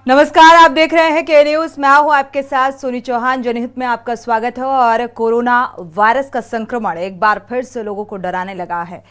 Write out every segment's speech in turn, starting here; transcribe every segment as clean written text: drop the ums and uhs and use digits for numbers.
नमस्कार, आप देख रहे हैं के न्यूज। मैं हूं आपके साथ सोनी चौहान। जनहित में आपका स्वागत है। और कोरोना वायरस का संक्रमण एक बार फिर से लोगों को डराने लगा है।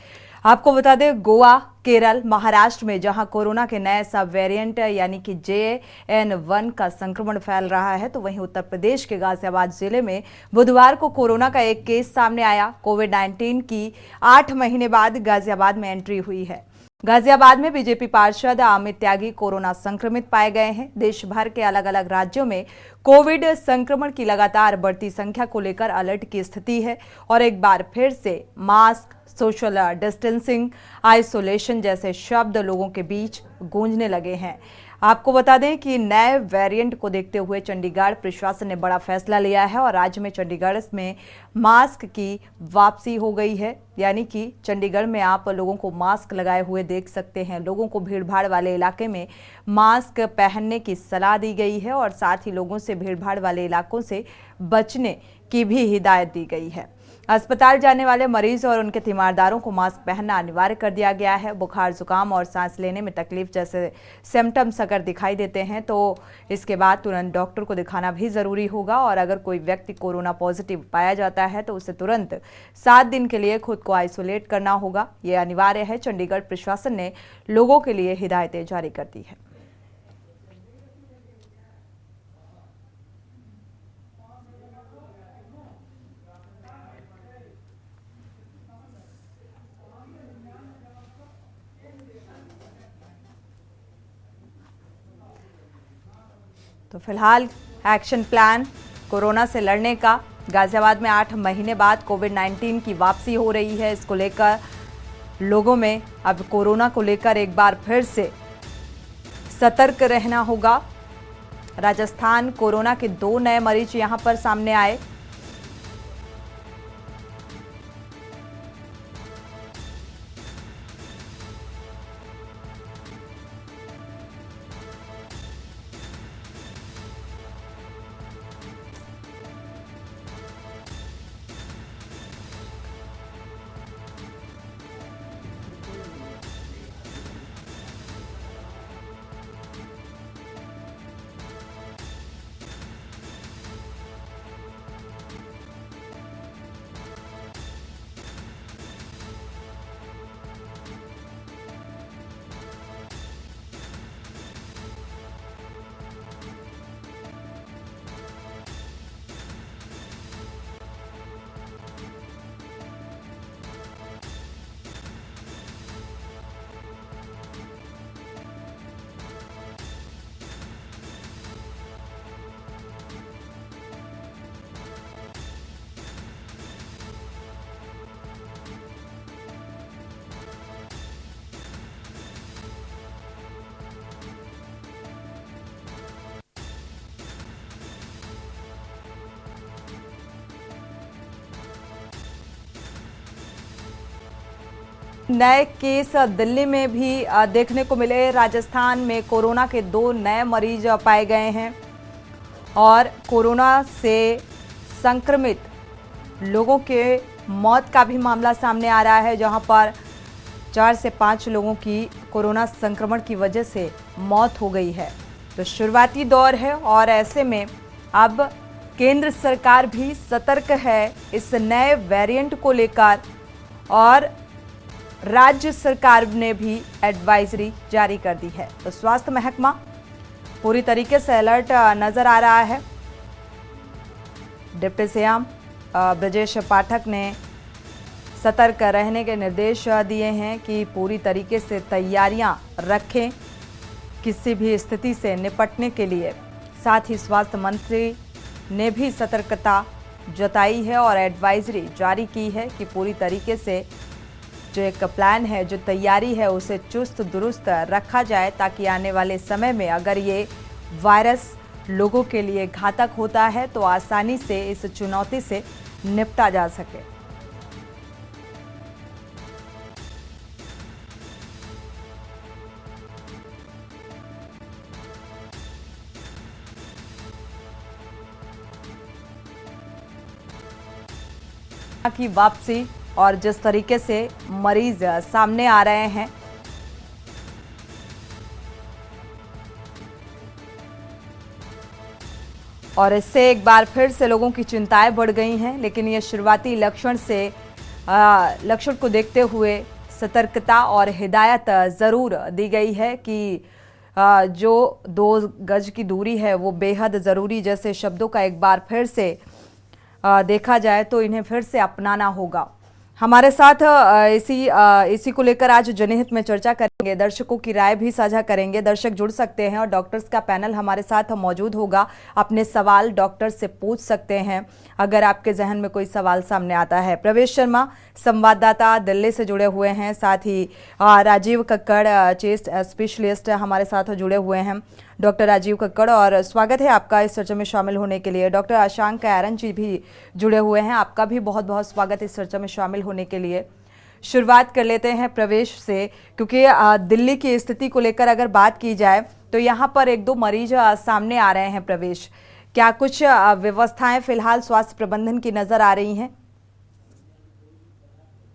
आपको बता दें, गोवा, केरल, महाराष्ट्र में जहां कोरोना के नए सब वेरिएंट यानी कि JN1 का संक्रमण फैल रहा है, तो वहीं उत्तर प्रदेश के गाजियाबाद जिले में बुधवार को कोरोना का एक केस सामने आया। कोविड-19 की 8 महीने बाद गाजियाबाद में एंट्री हुई है। गाजियाबाद में बीजेपी पार्षद अमित त्यागी कोरोना संक्रमित पाए गए हैं। देश भर के अलग अलग राज्यों में कोविड संक्रमण की लगातार बढ़ती संख्या को लेकर अलर्ट की स्थिति है और एक बार फिर से मास्क, सोशल डिस्टेंसिंग, आइसोलेशन जैसे शब्द लोगों के बीच गूंजने लगे हैं। आपको बता दें कि नए वेरिएंट को देखते हुए चंडीगढ़ प्रशासन ने बड़ा फैसला लिया है और राज्य में चंडीगढ़ में मास्क की वापसी हो गई है। यानी कि चंडीगढ़ में आप लोगों को मास्क लगाए हुए देख सकते हैं। लोगों को भीड़भाड़ वाले इलाके में मास्क पहनने की सलाह दी गई है और साथ ही लोगों से भीड़भाड़ वाले इलाकों से बचने की भी हिदायत दी गई है। अस्पताल जाने वाले मरीज और उनके तीमारदारों को मास्क पहनना अनिवार्य कर दिया गया है। बुखार, जुकाम और सांस लेने में तकलीफ जैसे सिम्टम्स अगर दिखाई देते हैं तो इसके बाद तुरंत डॉक्टर को दिखाना भी जरूरी होगा। और अगर कोई व्यक्ति कोरोना पॉजिटिव पाया जाता है तो उसे तुरंत 7 दिन के लिए खुद को आइसोलेट करना होगा। ये अनिवार्य है। चंडीगढ़ प्रशासन ने लोगों के लिए हिदायतें जारी कर दी है। तो फिलहाल एक्शन प्लान कोरोना से लड़ने का गाजियाबाद में 8 महीने बाद कोविड-19 की वापसी हो रही है। इसको लेकर लोगों में अब कोरोना को लेकर एक बार फिर से सतर्क रहना होगा। राजस्थान कोरोना के 2 नए मरीज यहां पर सामने आए। नए केस दिल्ली में भी देखने को मिले। राजस्थान में कोरोना के 2 नए मरीज पाए गए हैं और कोरोना से संक्रमित लोगों के मौत का भी मामला सामने आ रहा है, जहां पर 4 से 5 लोगों की कोरोना संक्रमण की वजह से मौत हो गई है। तो शुरुआती दौर है और ऐसे में अब केंद्र सरकार भी सतर्क है इस नए वेरिएंट को लेकर और राज्य सरकार ने भी एडवाइजरी जारी कर दी है। तो स्वास्थ्य महकमा पूरी तरीके से अलर्ट नजर आ रहा है। डिप्टी सीएम ब्रजेश पाठक ने सतर्क रहने के निर्देश दिए हैं कि पूरी तरीके से तैयारियां रखें किसी भी स्थिति से निपटने के लिए। साथ ही स्वास्थ्य मंत्री ने भी सतर्कता जताई है और एडवाइजरी जारी की है कि पूरी तरीके से जो एक प्लान है, जो तैयारी है, उसे चुस्त दुरुस्त रखा जाए ताकि आने वाले समय में अगर ये वायरस लोगों के लिए घातक होता है तो आसानी से इस चुनौती से निपटा जा सके। की वापसी और जिस तरीके से मरीज सामने आ रहे हैं, और इससे एक बार फिर से लोगों की चिंताएं बढ़ गई हैं। लेकिन ये शुरुआती लक्षण को देखते हुए सतर्कता और हिदायत ज़रूर दी गई है कि जो 2 गज की दूरी है वो बेहद ज़रूरी जैसे शब्दों का एक बार फिर से देखा जाए तो इन्हें फिर से अपनाना होगा। हमारे साथ इसी को लेकर आज जनहित में चर्चा करेंगे, दर्शकों की राय भी साझा करेंगे। दर्शक जुड़ सकते हैं और डॉक्टर्स का पैनल हमारे साथ मौजूद होगा। अपने सवाल डॉक्टर से पूछ सकते हैं अगर आपके जहन में कोई सवाल सामने आता है। प्रवेश शर्मा संवाददाता दिल्ली से जुड़े हुए हैं, साथ ही राजीव कक्कड़ चेस्ट स्पेशलिस्ट हमारे साथ जुड़े हुए हैं। डॉक्टर राजीव कक्कड़, और स्वागत है आपका इस चर्चा में शामिल होने के लिए। डॉक्टर अशांक एरन जी भी जुड़े हुए हैं, आपका भी बहुत बहुत स्वागत इस चर्चा में शामिल होने के लिए। शुरुआत कर लेते हैं प्रवेश से, क्योंकि दिल्ली की स्थिति को लेकर अगर बात की जाए तो यहाँ पर 1-2 मरीज सामने आ रहे हैं। प्रवेश, क्या कुछ व्यवस्थाएं फिलहाल स्वास्थ्य प्रबंधन की नजर आ रही हैं?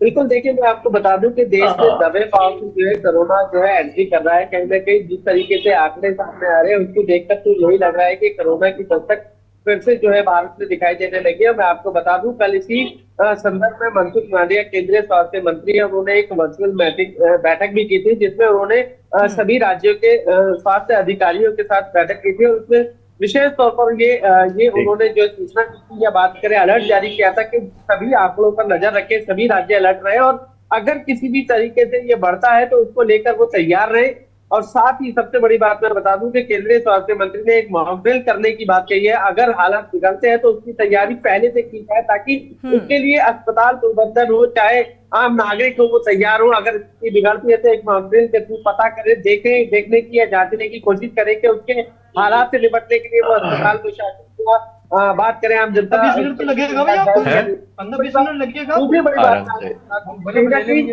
बिल्कुल, देखिए मैं आपको बता दूं कि देश में दबे पांव से जो है कोरोना जो है एंट्री कर रहा है। कहीं ना कहीं जिस तरीके से आंकड़े सामने आ रहे हैं उसको देखकर तो यही लग रहा है कि कोरोना की दस्तक फिर से जो है भारत में दिखाई देने लगी है। मैं आपको बता दूं, कल इसी संदर्भ में मनसुख मांडविया केंद्रीय स्वास्थ्य मंत्री है, उन्होंने एक वर्चुअल बैठक भी की थी जिसमें उन्होंने सभी राज्यों के स्वास्थ्य अधिकारियों के साथ बैठक की थी। और उसमें विशेष तौर पर ये उन्होंने जो सूचना की थी या बात करें, अलर्ट जारी किया था कि सभी आंकड़ों पर नजर रखें, सभी राज्य अलर्ट रहे और अगर किसी भी तरीके से ये बढ़ता है तो उसको लेकर वो तैयार रहे। और साथ ही सबसे बड़ी बात मैं बता दूं कि केंद्रीय स्वास्थ्य मंत्री ने एक मॉक ड्रिल करने की बात कही है। अगर हालात बिगड़ते हैं तो उसकी तैयारी पहले से की जाए ताकि उसके लिए अस्पताल प्रबंधन हो चाहे आम नागरिक हो वो तैयार हो। अगर स्थिति बिगड़ती है तो एक मॉक ड्रिल के थ्रू पता करें, देखने की या जांचने की कोशिश करें कि उसके हालात से निपटने के लिए वो अस्पताल प्रशासन को बात करें। आम जनता 20 मिनट तो लगेगा भैया, 15-20 मिनट लगेगा। दूसरी बड़ी बात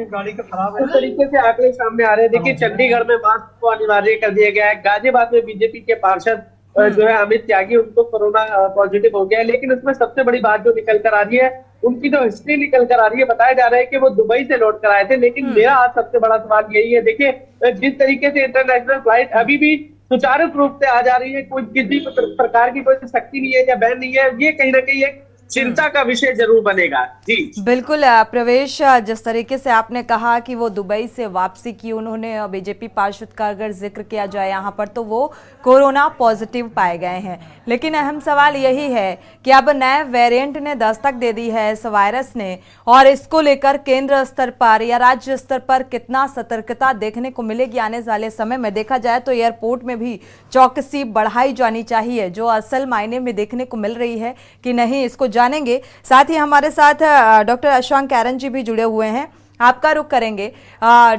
गाड़ी का खराब है, इस तरीके से आंकड़े सामने आ रहे हैं। देखिए, चंडीगढ़ में मास्क को अनिवार्य कर दिया गया है। गाजियाबाद में बीजेपी के पार्षद जो है अमित त्यागी, उनको कोरोना पॉजिटिव हो गया है। लेकिन उसमें सबसे बड़ी बात जो निकल कर आ रही है, उनकी जो हिस्ट्री निकल कर आ रही है, बताया जा रहा है कि वो दुबई से लौट कर आए थे। लेकिन मेरा आज सबसे बड़ा सवाल यही है, देखिए जिस तरीके से इंटरनेशनल फ्लाइट अभी भी सुचारू रूप से आ जा रही है, कोई किसी प्रकार की कोई सख्ती नहीं है या बैन नहीं है, ये कहीं ना कहीं एक चिंता का विषय जरूर बनेगा। जी बिल्कुल प्रवेश, जिस तरीके से आपने कहा कि वो दुबई से वापसी की उन्होंने, बीजेपी पार्षद का अगर जिक्र किया जाए यहाँ पर तो वो कोरोना पॉजिटिव पाए गए हैं। लेकिन अहम सवाल यही है कि अब नए वेरिएंट ने दस्तक दे दी है इस वायरस ने, और इसको लेकर केंद्र स्तर पर या राज्य स्तर पर कितना सतर्कता देखने को मिलेगी आने वाले समय में। देखा जाए तो एयरपोर्ट में भी चौकसी बढ़ाई जानी चाहिए, जो असल मायने में देखने को मिल रही है कि नहीं, इसको जानेंगे। साथ ही हमारे साथ डॉक्टर अशांक एरन जी भी जुड़े हुए हैं, आपका रुख करेंगे।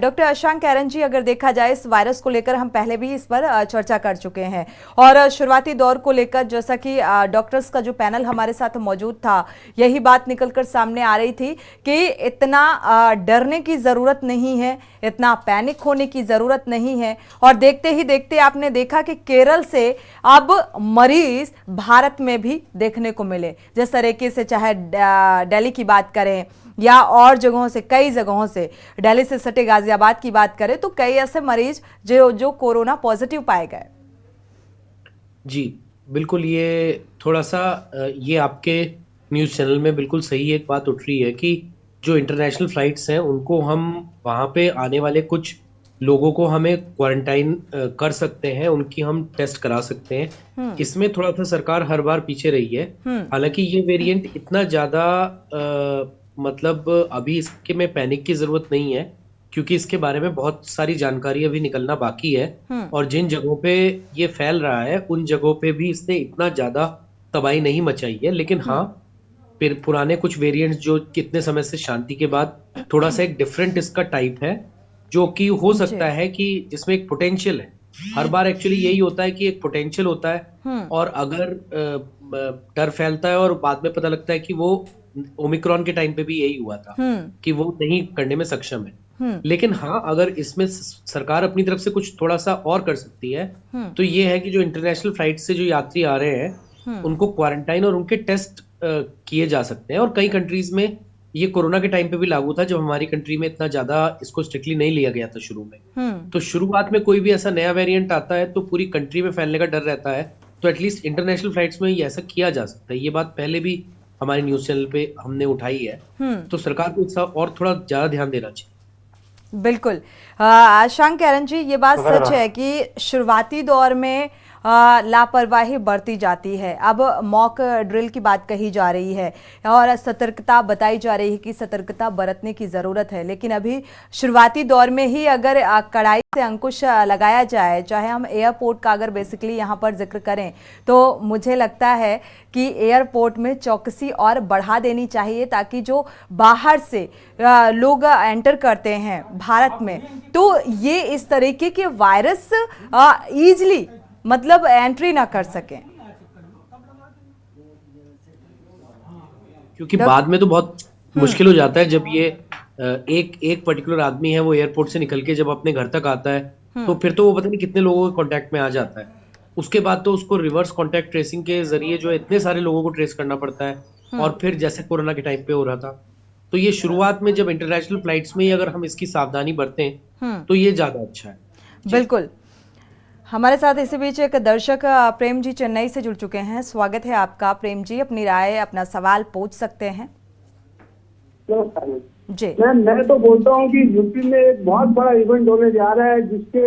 डॉक्टर अशांक एरन जी, अगर देखा जाए इस वायरस को लेकर हम पहले भी इस पर चर्चा कर चुके हैं और शुरुआती दौर को लेकर जैसा कि डॉक्टर्स का जो पैनल हमारे साथ मौजूद था, यही बात निकलकर सामने आ रही थी कि इतना डरने की ज़रूरत नहीं है, इतना पैनिक होने की ज़रूरत नहीं है। और देखते ही देखते आपने देखा कि केरल से अब मरीज भारत में भी देखने को मिले। जिस तरीके से चाहे दिल्ली की बात करें या और जगहों से, कई जगहों से, दिल्ली से सटे गाजियाबाद की बात करें तो कई ऐसे मरीज जो कोरोना पॉजिटिव पाए गए। जी बिल्कुल, ये थोड़ा सा ये आपके न्यूज़ चैनल में बिल्कुल सही एक बात उठ रही है कि जो इंटरनेशनल फ्लाइट्स हैं उनको हम वहाँ पे आने वाले कुछ लोगों को हमें क्वारंटाइन कर सकते हैं, उनकी हम टेस्ट करा सकते हैं। इसमें थोड़ा सा सरकार हर बार पीछे रही है। हालांकि ये वेरिएंट इतना ज़्यादा मतलब अभी इसके में पैनिक की जरूरत नहीं है, क्योंकि इसके बारे में बहुत सारी जानकारी अभी निकलना बाकी है। और जिन जगहों पे ये फैल रहा है उन जगहों पे भी इसने इतना ज्यादा तबाही नहीं मचाई है। लेकिन हाँ, फिर पुराने कुछ वेरिएंट्स जो कितने समय से शांति के बाद थोड़ा सा एक डिफरेंट इसका टाइप है, जो कि हो सकता है कि जिसमें एक पोटेंशियल है। हर बार एक्चुअली यही होता है कि एक पोटेंशियल होता है और अगर डर फैलता है और बाद में पता लगता है कि वो ओमिक्रॉन के टाइम पे भी यही हुआ था कि वो नहीं करने में सक्षम है। लेकिन हाँ, अगर इसमें सरकार अपनी तरफ से कुछ थोड़ा सा और कर सकती है तो ये है कि जो इंटरनेशनल फ्लाइट से जो यात्री आ रहे हैं उनको क्वारंटाइन और उनके टेस्ट किए जा सकते हैं। और कई कंट्रीज में ये कोरोना के टाइम पे भी लागू था, जब हमारी कंट्री में इतना ज्यादा इसको स्ट्रिक्टली नहीं लिया गया था शुरू में। तो शुरुआत में कोई भी ऐसा नया वेरिएंट आता है तो पूरी कंट्री में फैलने का डर रहता है तो एटलीस्ट इंटरनेशनल फ्लाइट्स में ये ऐसा किया जा सकता है। ये बात पहले भी हमारे न्यूज़ चैनल पे हमने उठाई है, तो सरकार को इसका और थोड़ा ज़्यादा ध्यान देना चाहिए। बिल्कुल। शशांक कैरन जी, ये बात सच है कि शुरुआती दौर में लापरवाही बरती जाती है। अब मॉक ड्रिल की बात कही जा रही है और सतर्कता बताई जा रही है कि सतर्कता बरतने की ज़रूरत है, लेकिन अभी शुरुआती दौर में ही अगर कड़ाई से अंकुश लगाया जाए, चाहे हम एयरपोर्ट का अगर बेसिकली यहाँ पर जिक्र करें, तो मुझे लगता है कि एयरपोर्ट में चौकसी और बढ़ा देनी चाहिए, ताकि जो बाहर से लोग एंटर करते हैं भारत में, तो ये इस तरीके के वायरस ईजिली मतलब एंट्री ना कर सकें। क्योंकि बाद में तो बहुत मुश्किल हो जाता है जब ये एक पर्टिकुलर आदमी है, वो एयरपोर्ट से निकल के जब अपने घर तक आता है, तो फिर तो वो पता नहीं कितने लोगों के कांटेक्ट में आ जाता है। उसके बाद तो उसको रिवर्स कांटेक्ट ट्रेसिंग के जरिए जो है इतने सारे लोगों को ट्रेस करना पड़ता है, और फिर जैसे कोरोना के टाइम पे हो रहा था, तो ये शुरुआत में जब इंटरनेशनल फ्लाइट्स में ही अगर हम इसकी सावधानी बरतें तो ये ज्यादा अच्छा है। बिल्कुल। हमारे साथ इसी बीच एक दर्शक प्रेम जी चेन्नई से जुड़ चुके हैं। स्वागत है आपका प्रेम जी, अपनी राय अपना सवाल पूछ सकते हैं जी। मैं तो बोलता हूँ कि यूपी में एक बहुत बड़ा इवेंट होने जा रहा है, जिसके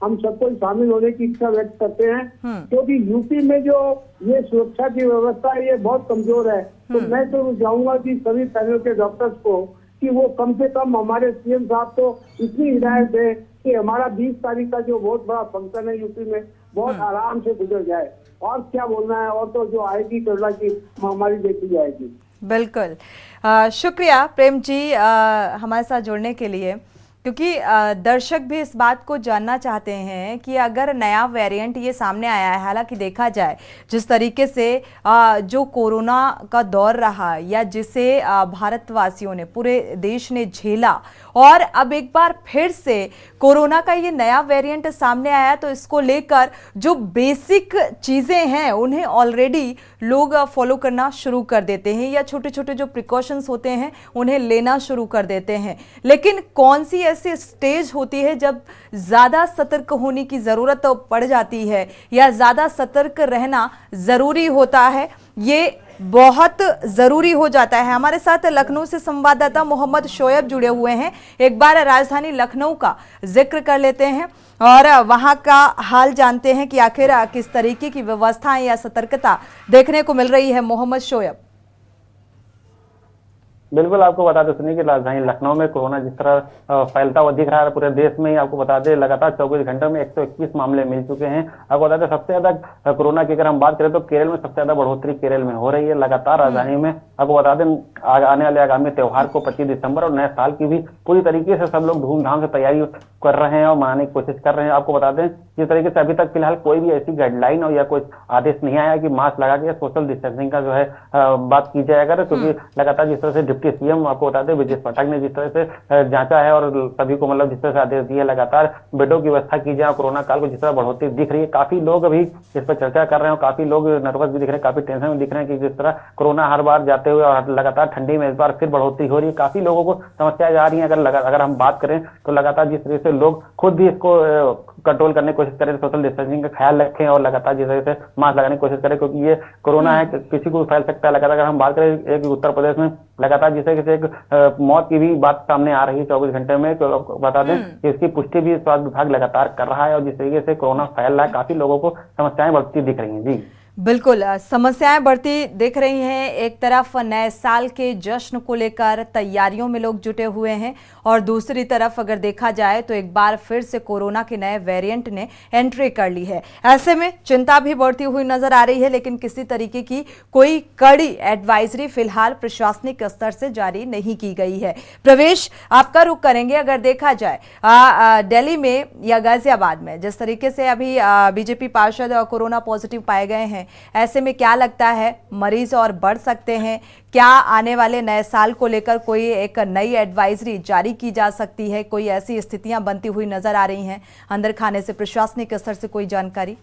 हम सबको शामिल होने की इच्छा व्यक्त करते हैं, क्योंकि यूपी में जो ये सुरक्षा की व्यवस्था है ये बहुत कमजोर है। तो मैं तो चाहूंगा कि सभी पैनल के डॉक्टर्स को कि वो कम से कम हमारे सीएम साहब को इतनी हिदायत दे कि हमारा 20 तारीख का जो बहुत बड़ा फंक्शन है यूपी में बहुत आराम से गुजर जाए। और क्या बोलना है, और तो जो आएगी कोरोना की महामारी देखी जाएगी। बिल्कुल। शुक्रिया प्रेम जी हमारे साथ जुड़ने के लिए, क्योंकि दर्शक भी इस बात को जानना चाहते हैं कि अगर नया वेरिएंट ये सामने आया है, हालांकि देखा जाए जिस तरीके से जो कोरोना का दौर रहा या जिसे भारतवासियों ने पूरे देश ने झेला, और अब एक बार फिर से कोरोना का ये नया वेरिएंट सामने आया, तो इसको लेकर जो बेसिक चीज़ें हैं उन्हें ऑलरेडी लोग फॉलो करना शुरू कर देते हैं, या छोटे छोटे जो प्रिकॉशंस होते हैं उन्हें लेना शुरू कर देते हैं। लेकिन कौन सी ऐसी स्टेज होती है जब ज़्यादा सतर्क होने की ज़रूरत पड़ जाती है या ज़्यादा सतर्क रहना ज़रूरी होता है, ये बहुत ज़रूरी हो जाता है। हमारे साथ लखनऊ से संवाददाता मोहम्मद शोएब जुड़े हुए हैं। एक बार राजधानी लखनऊ का जिक्र कर लेते हैं और वहां का हाल जानते हैं कि आखिर किस तरीके की व्यवस्थाएं या सतर्कता देखने को मिल रही है। मोहम्मद शोएब। बिल्कुल, आपको बता दें सुनिए कि राजधानी लखनऊ में कोरोना जिस तरह फैलता हुआ दिख रहा है पूरे देश में ही, आपको बता दें लगातार 24 घंटों में 121 मामले मिल चुके हैं। आपको बता दें सबसे ज्यादा कोरोना की अगर हम बात करें तो केरल में सबसे ज्यादा बढ़ोतरी केरल में हो रही है लगातार राजधानी में। आपको बता दें आने वाले आगामी त्योहार को 25 दिसंबर और नए साल की भी पूरी तरीके से सब लोग धूमधाम से तैयारी कर रहे हैं और मनाने की कोशिश कर रहे हैं। आपको बता दें जिस तरीके से अभी तक फिलहाल कोई भी ऐसी गाइडलाइन और या कोई आदेश नहीं आया कि मास्क लगा के सोशल डिस्टेंसिंग का जो है बात की जाए अगर, क्योंकि लगातार जिस तरह से डिप्टी सीएम आपको बता दें ब्रजेश पाठक ने जिस तरह से जांचा है और सभी को मतलब जिस तरह से आदेश दिए लगातार बेडों की व्यवस्था की जाए, कोरोना काल को जिस तरह बढ़ोतरी दिख रही है, काफी लोग अभी इस पर चर्चा कर रहे हैं, काफी लोग नर्वस भी दिख रहे हैं, काफी टेंशन में दिख रहे हैं कि जिस तरह कोरोना हर बार जाते हुए और लगातार ठंडी में इस बार फिर बढ़ोतरी हो रही है, काफी लोगों को समस्याएं जा रही है। अगर हम बात करें तो लगातार जिस तरह से लोग खुद भी इसको कंट्रोल करने की कोशिश करें, सोशल डिस्टेंसिंग का ख्याल रखें और लगातार जिस तरह से मास्क लगाने की कोशिश करें, क्योंकि ये कोरोना है किसी को फैल सकता है। लगातार अगर हम बात करें एक उत्तर प्रदेश में लगातार जिस तरह से एक मौत की भी बात सामने आ रही है 24 घंटे में, तो बता दें कि इसकी पुष्टि भी स्वास्थ्य विभाग लगातार कर रहा है और जिस तरीके से कोरोना फैल रहा है काफी लोगों को समस्याएं बढ़ती दिख रही हैं। जी बिल्कुल, समस्याएं बढ़ती दिख रही हैं। एक तरफ नए साल के जश्न को लेकर तैयारियों में लोग जुटे हुए हैं और दूसरी तरफ अगर देखा जाए तो एक बार फिर से कोरोना के नए वेरिएंट ने एंट्री कर ली है। ऐसे में चिंता भी बढ़ती हुई नजर आ रही है, लेकिन किसी तरीके की कोई कड़ी एडवाइजरी फिलहाल प्रशासनिक स्तर से जारी नहीं की गई है। प्रवेश, आपका रुख करेंगे अगर देखा जाए दिल्ली में या गाजियाबाद में जिस तरीके से अभी बीजेपी पार्षद कोरोना पॉजिटिव पाए गए हैं, ऐसे में क्या लगता है मरीज और बढ़ सकते हैं? क्या आने वाले नए साल को लेकर कोई एक नई एडवाइजरी जारी की जा सकती है? कोई ऐसी स्थितियां बनती हुई नजर आ रही हैं अंदर खाने से प्रशासनिक स्तर से कोई जानकारी?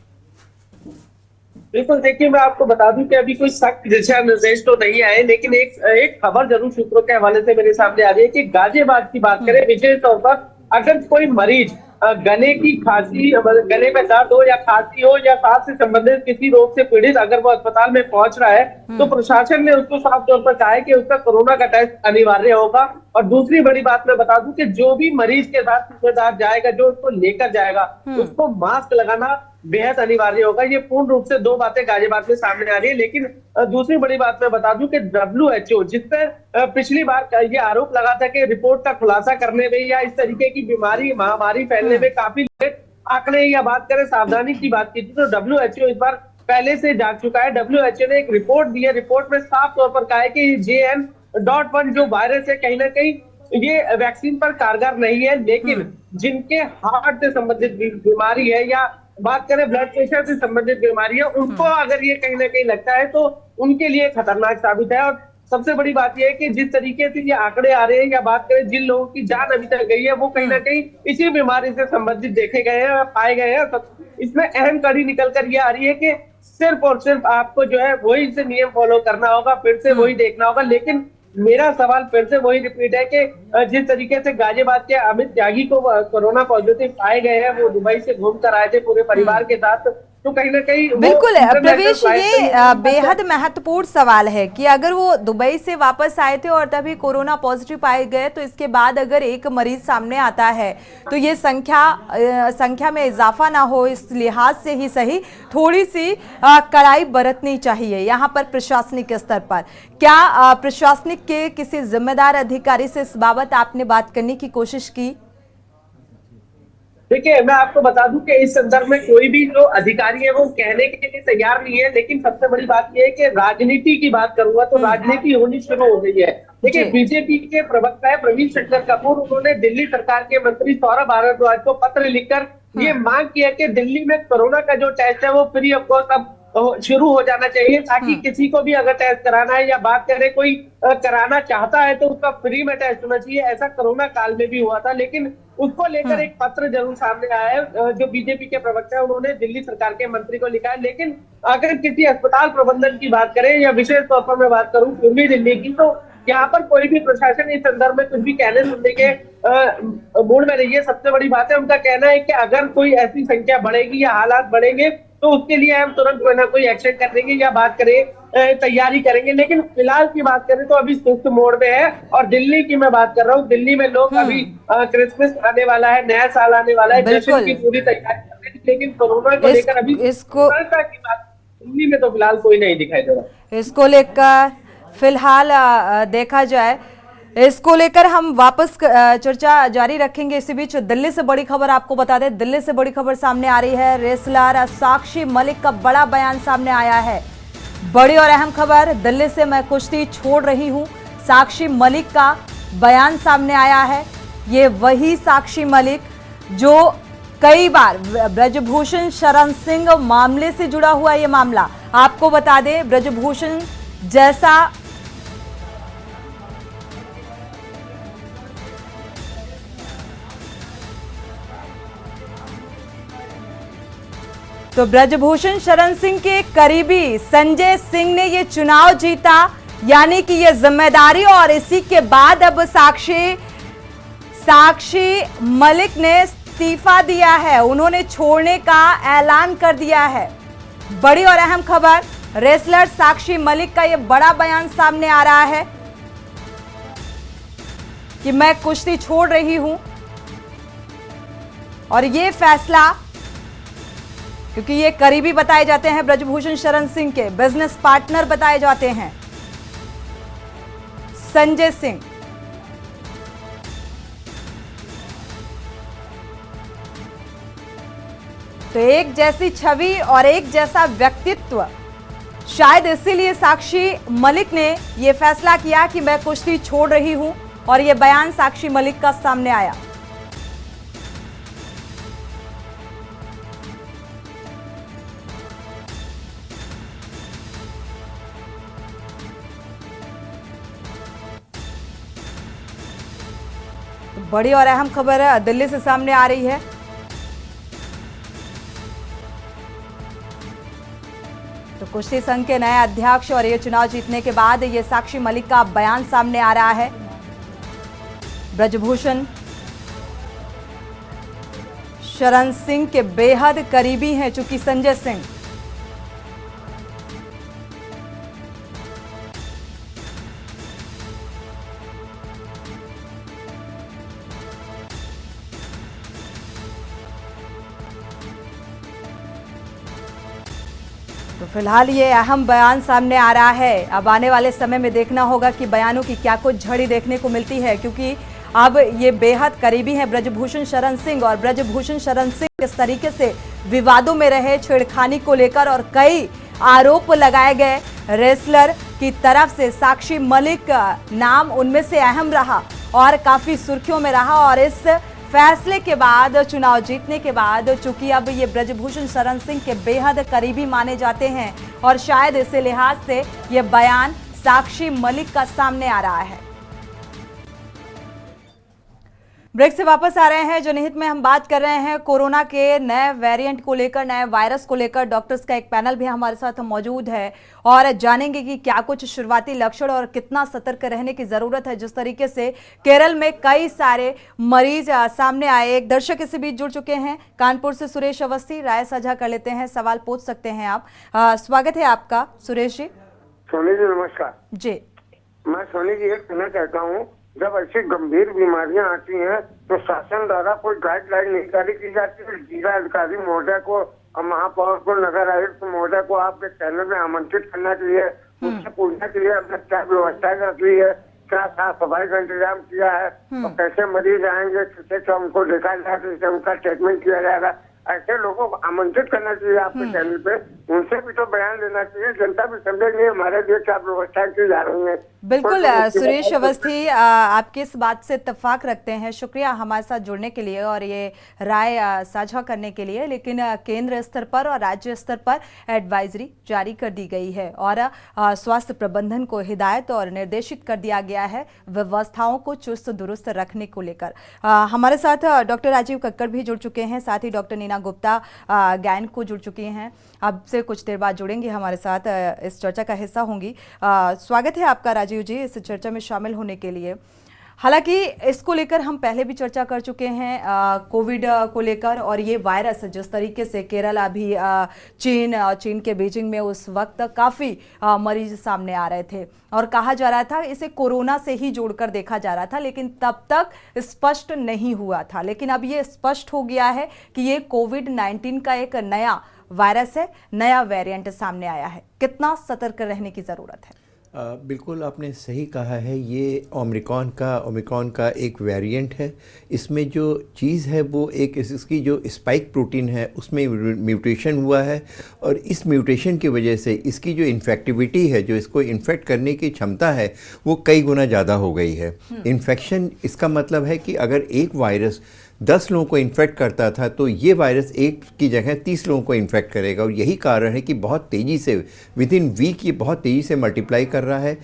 बिल्कुल, देखिए मैं आपको बता दूं कि अभी कोई सख्त दिशा निर्देश तो नहीं आए, लेकिन एक खबर जरूर सूत्रों के हवाले से मेरे सामने आ रही है कि गाजियाबाद की बात करें विशेष तौर पर अगर कोई मरीज गले की खांसी, गले में दर्द हो या खांसी हो या सांस से संबंधित किसी रोग से पीड़ित अगर वो अस्पताल में पहुंच रहा है तो प्रशासन ने उसको साफ तौर पर कहा है कि उसका कोरोना का टेस्ट अनिवार्य होगा। और दूसरी बड़ी बात मैं बता दूं कि जो भी मरीज के साथ रिश्तेदार जाएगा, जो उसको लेकर जाएगा, उसको मास्क लगाना बेहद अनिवार्य होगा। ये पूर्ण रूप से दो बातें गाजियाबाद में सामने आ रही है। लेकिन दूसरी बड़ी बात मैं बता दूं कि WHO, जिस पर पिछली बार ये आरोप लगा था कि रिपोर्ट का खुलासा करने में या इस तरीके की बीमारी महामारी फैलने में काफी आंकड़े या बात करें सावधानी की बात की थी, तो WHO इस बार पहले से जाग चुका है। WHO ने एक रिपोर्ट दी है, रिपोर्ट में साफ तौर पर कहा है कि JN.1 जो वायरस है कहीं ना कहीं ये वैक्सीन पर कारगर नहीं है, लेकिन जिनके हार्ट से संबंधित बीमारी है या बात करें ब्लड प्रेशर से संबंधित बीमारी है, उनको अगर ये कहीं ना कहीं लगता है तो उनके लिए खतरनाक साबित है। और सबसे बड़ी बात यह है कि जिस तरीके से ये आंकड़े आ रहे हैं या बात करें जिन लोगों की जान अभी तक गई है वो कहीं ना कहीं इसी बीमारी से संबंधित देखे गए हैं, पाए गए हैं। इसमें अहम कड़ी निकल कर ये आ रही है कि सिर्फ और सिर्फ आपको जो है वही से नियम फॉलो करना होगा, फिर से वही देखना होगा। लेकिन मेरा सवाल फिर से वही रिपीट है कि जिस तरीके से गाजियाबाद के अमित त्यागी को कोरोना पॉजिटिव पाए गए हैं, वो दुबई से घूम कर आए थे पूरे परिवार के साथ, तो कहीं ना कहीं बिल्कुल प्रवेश, ये बेहद महत्वपूर्ण सवाल है कि अगर वो दुबई से वापस आए थे और तभी कोरोना पॉजिटिव पाए गए, तो इसके बाद अगर एक मरीज सामने आता है तो ये संख्या में इजाफा ना हो, इस लिहाज से ही सही थोड़ी सी कड़ाई बरतनी चाहिए यहाँ पर प्रशासनिक स्तर पर। क्या प्रशासनिक के किसी जिम्मेदार अधिकारी से इस बाबत आपने बात करने की कोशिश की? देखिए, मैं आपको बता दूं कि इस संदर्भ में कोई भी जो अधिकारी है वो कहने के लिए तैयार नहीं है। लेकिन सबसे बड़ी बात यह है कि राजनीति की बात करूंगा तो राजनीति होनी शुरू हो गई है। देखिए, बीजेपी के प्रवक्ता है प्रवीण शंकर कपूर, उन्होंने दिल्ली सरकार के मंत्री सौरभ भारद्वाज को पत्र लिखकर ये मांग की है कि दिल्ली में कोरोना का जो टेस्ट है वो फ्री ऑफ कॉस्ट अब शुरू हो जाना चाहिए, ताकि किसी को भी अगर टेस्ट कराना है या बात करें कोई कराना चाहता है तो उसका फ्री में टेस्ट होना चाहिए। ऐसा कोरोना काल में भी हुआ था, लेकिन उसको लेकर एक पत्र जरूर सामने आया है। जो बीजेपी के प्रवक्ता है उन्होंने दिल्ली सरकार के मंत्री को लिखा है। लेकिन अगर किसी अस्पताल प्रबंधन की बात करें या विशेष तौर पर मैं बात करूं पूर्वी दिल्ली की, तो यहाँ पर कोई भी प्रशासन इस संदर्भ में कुछ भी कहने सुनने के मूड में नहीं है। सबसे बड़ी बात है, उनका कहना है कि अगर कोई ऐसी संख्या बढ़ेगी या हालात बढ़ेंगे तो उसके लिए हम तुरंत कोई ना कोई एक्शन करेंगे या बात करें तैयारी करेंगे। लेकिन फिलहाल की बात करें तो अभी सुस्त मोड में है। और दिल्ली की मैं बात कर रहा हूँ, दिल्ली में लोग अभी क्रिसमस आने वाला है, नया साल आने वाला है, जश्न की पूरी तैयारी कर रहे हैं। लेकिन कोरोना को लेकर अभी इसको की बात दिल्ली में तो फिलहाल कोई नहीं दिखाई दे रहा। इसको लेकर फिलहाल देखा जाए, इसको लेकर हम वापस चर्चा जारी रखेंगे। इसी बीच दिल्ली से बड़ी खबर आपको बता दें, दिल्ली से बड़ी खबर सामने आ रही है। रेसलर साक्षी मलिक का बड़ा बयान सामने आया है। बड़ी और अहम खबर, दिल्ली से मैं कुश्ती छोड़ रही हूं, साक्षी मलिक का बयान सामने आया है। ये वही साक्षी मलिक जो कई बार ब्रजभूषण शरण सिंह मामले से जुड़ा हुआ ये मामला, आपको बता दें ब्रजभूषण जैसा तो ब्रजभूषण शरण सिंह के करीबी संजय सिंह ने ये चुनाव जीता, यानी कि ये जिम्मेदारी, और इसी के बाद अब साक्षी मलिक ने इस्तीफा दिया है, उन्होंने छोड़ने का ऐलान कर दिया है। बड़ी और अहम खबर, रेसलर साक्षी मलिक का ये बड़ा बयान सामने आ रहा है कि मैं कुश्ती छोड़ रही हूं, और ये फैसला क्योंकि ये करीबी बताए जाते हैं ब्रजभूषण शरण सिंह के, बिजनेस पार्टनर बताए जाते हैं संजय सिंह। तो एक जैसी छवि और एक जैसा व्यक्तित्व, शायद इसीलिए साक्षी मलिक ने यह फैसला किया कि मैं कुश्ती छोड़ रही हूं, और यह बयान साक्षी मलिक का सामने आया। बड़ी और अहम खबर है दिल्ली से सामने आ रही है। तो कुश्ती संघ के नए अध्यक्ष और ये चुनाव जीतने के बाद ये साक्षी मलिक का बयान सामने आ रहा है। ब्रजभूषण शरण सिंह के बेहद करीबी हैं चूंकि संजय सिंह। तो फिलहाल ये अहम बयान सामने आ रहा है। अब आने वाले समय में देखना होगा कि बयानों की क्या कुछ झड़ी देखने को मिलती है, क्योंकि अब ये बेहद करीबी हैं ब्रजभूषण शरण सिंह, और ब्रजभूषण शरण सिंह किस तरीके से विवादों में रहे छेड़खानी को लेकर, और कई आरोप लगाए गए रेसलर की तरफ से। साक्षी मलिक नाम उनमें से अहम रहा और काफी सुर्खियों में रहा, और इस फैसले के बाद, चुनाव जीतने के बाद, चूंकि अब ये ब्रजभूषण शरण सिंह के बेहद करीबी माने जाते हैं, और शायद इसी लिहाज से ये बयान साक्षी मलिक का सामने आ रहा है। ब्रेक से वापस आ रहे हैं। जनहित में हम बात कर रहे हैं कोरोना के नए वेरिएंट को लेकर, नए वायरस को लेकर। डॉक्टर्स का एक पैनल भी हमारे साथ मौजूद है और जानेंगे कि क्या कुछ शुरुआती लक्षण और कितना सतर्क रहने की जरूरत है। जिस तरीके से केरल में कई सारे मरीज सामने आए। एक दर्शक इसी बीच जुड़ चुके हैं, कानपुर से सुरेश अवस्थी, राय साझा कर लेते हैं, सवाल पूछ सकते हैं आप। स्वागत है आपका सुरेश जी। सोनी जी नमस्कार जी, मैं सोनी जी ये कहना चाहता हूँ, जब ऐसी गंभीर बीमारियां आती हैं तो शासन द्वारा कोई गाइडलाइन निकाली की जाती है। जिला अधिकारी महोदय को और महापौर नगर आयुक्त महोदय को आपके चैनल में आमंत्रित करना चाहिए, उससे पूछने के लिए हमने क्या व्यवस्था रखी है, क्या साफ सफाई का इंतजाम किया है, और कैसे मरीज आएंगे, कैसे उनको देखा जाएगा, कैसे उनका ट्रीटमेंट किया जाएगा। ऐसे लोगों को आमंत्रित करना चाहिए आपके चैनल पे, उनसे भी तो बयान लेना चाहिए। जनता भी समझेगी हमारे लिए क्या व्यवस्था की जा रही है। बिल्कुल सुरेश अवस्थी, आपकी इस बात से इत्तेफाक रखते हैं। शुक्रिया हमारे साथ जुड़ने के लिए और ये राय साझा करने के लिए। लेकिन केंद्र स्तर पर और राज्य स्तर पर एडवाइजरी जारी कर दी गई है और स्वास्थ्य प्रबंधन को हिदायत और निर्देशित कर दिया गया है व्यवस्थाओं को चुस्त दुरुस्त रखने को लेकर। हमारे साथ डॉक्टर राजीव कक्कड़ भी जुड़ चुके हैं, साथ ही डॉक्टर नीना गुप्ता गैन को जुड़ चुकी हैं। अब से कुछ देर बाद जुड़ेंगी, हमारे साथ इस चर्चा का हिस्सा होंगी। स्वागत है आपका राजीव जी इस चर्चा में शामिल होने के लिए। हालांकि इसको लेकर हम पहले भी चर्चा कर चुके हैं, कोविड को लेकर, और ये वायरस जिस तरीके से केरल अभी चीन के बीजिंग में उस वक्त काफ़ी मरीज सामने आ रहे थे और कहा जा रहा था इसे कोरोना से ही जोड़कर देखा जा रहा था, लेकिन तब तक स्पष्ट नहीं हुआ था। लेकिन अब ये स्पष्ट हो गया है कि ये कोविड-19 का एक नया वायरस है, नया वेरिएंट सामने आया है। कितना सतर्क रहने की ज़रूरत है? बिल्कुल आपने सही कहा है। ये ओमिक्रॉन का एक वेरिएंट है। इसमें जो चीज़ है वो एक इसकी जो स्पाइक प्रोटीन है उसमें म्यूटेशन हुआ है, और इस म्यूटेशन की वजह से इसकी जो इन्फेक्टिविटी है, जो इसको इन्फेक्ट करने की क्षमता है, वो कई गुना ज़्यादा हो गई है। इन्फेक्शन, इसका मतलब है कि अगर एक वायरस 10 लोगों को इन्फेक्ट करता था तो ये वायरस एक की जगह 30 लोगों को इन्फेक्ट करेगा, और यही कारण है कि बहुत तेज़ी से विद इन वीक ये बहुत तेज़ी से मल्टीप्लाई कर रहा है।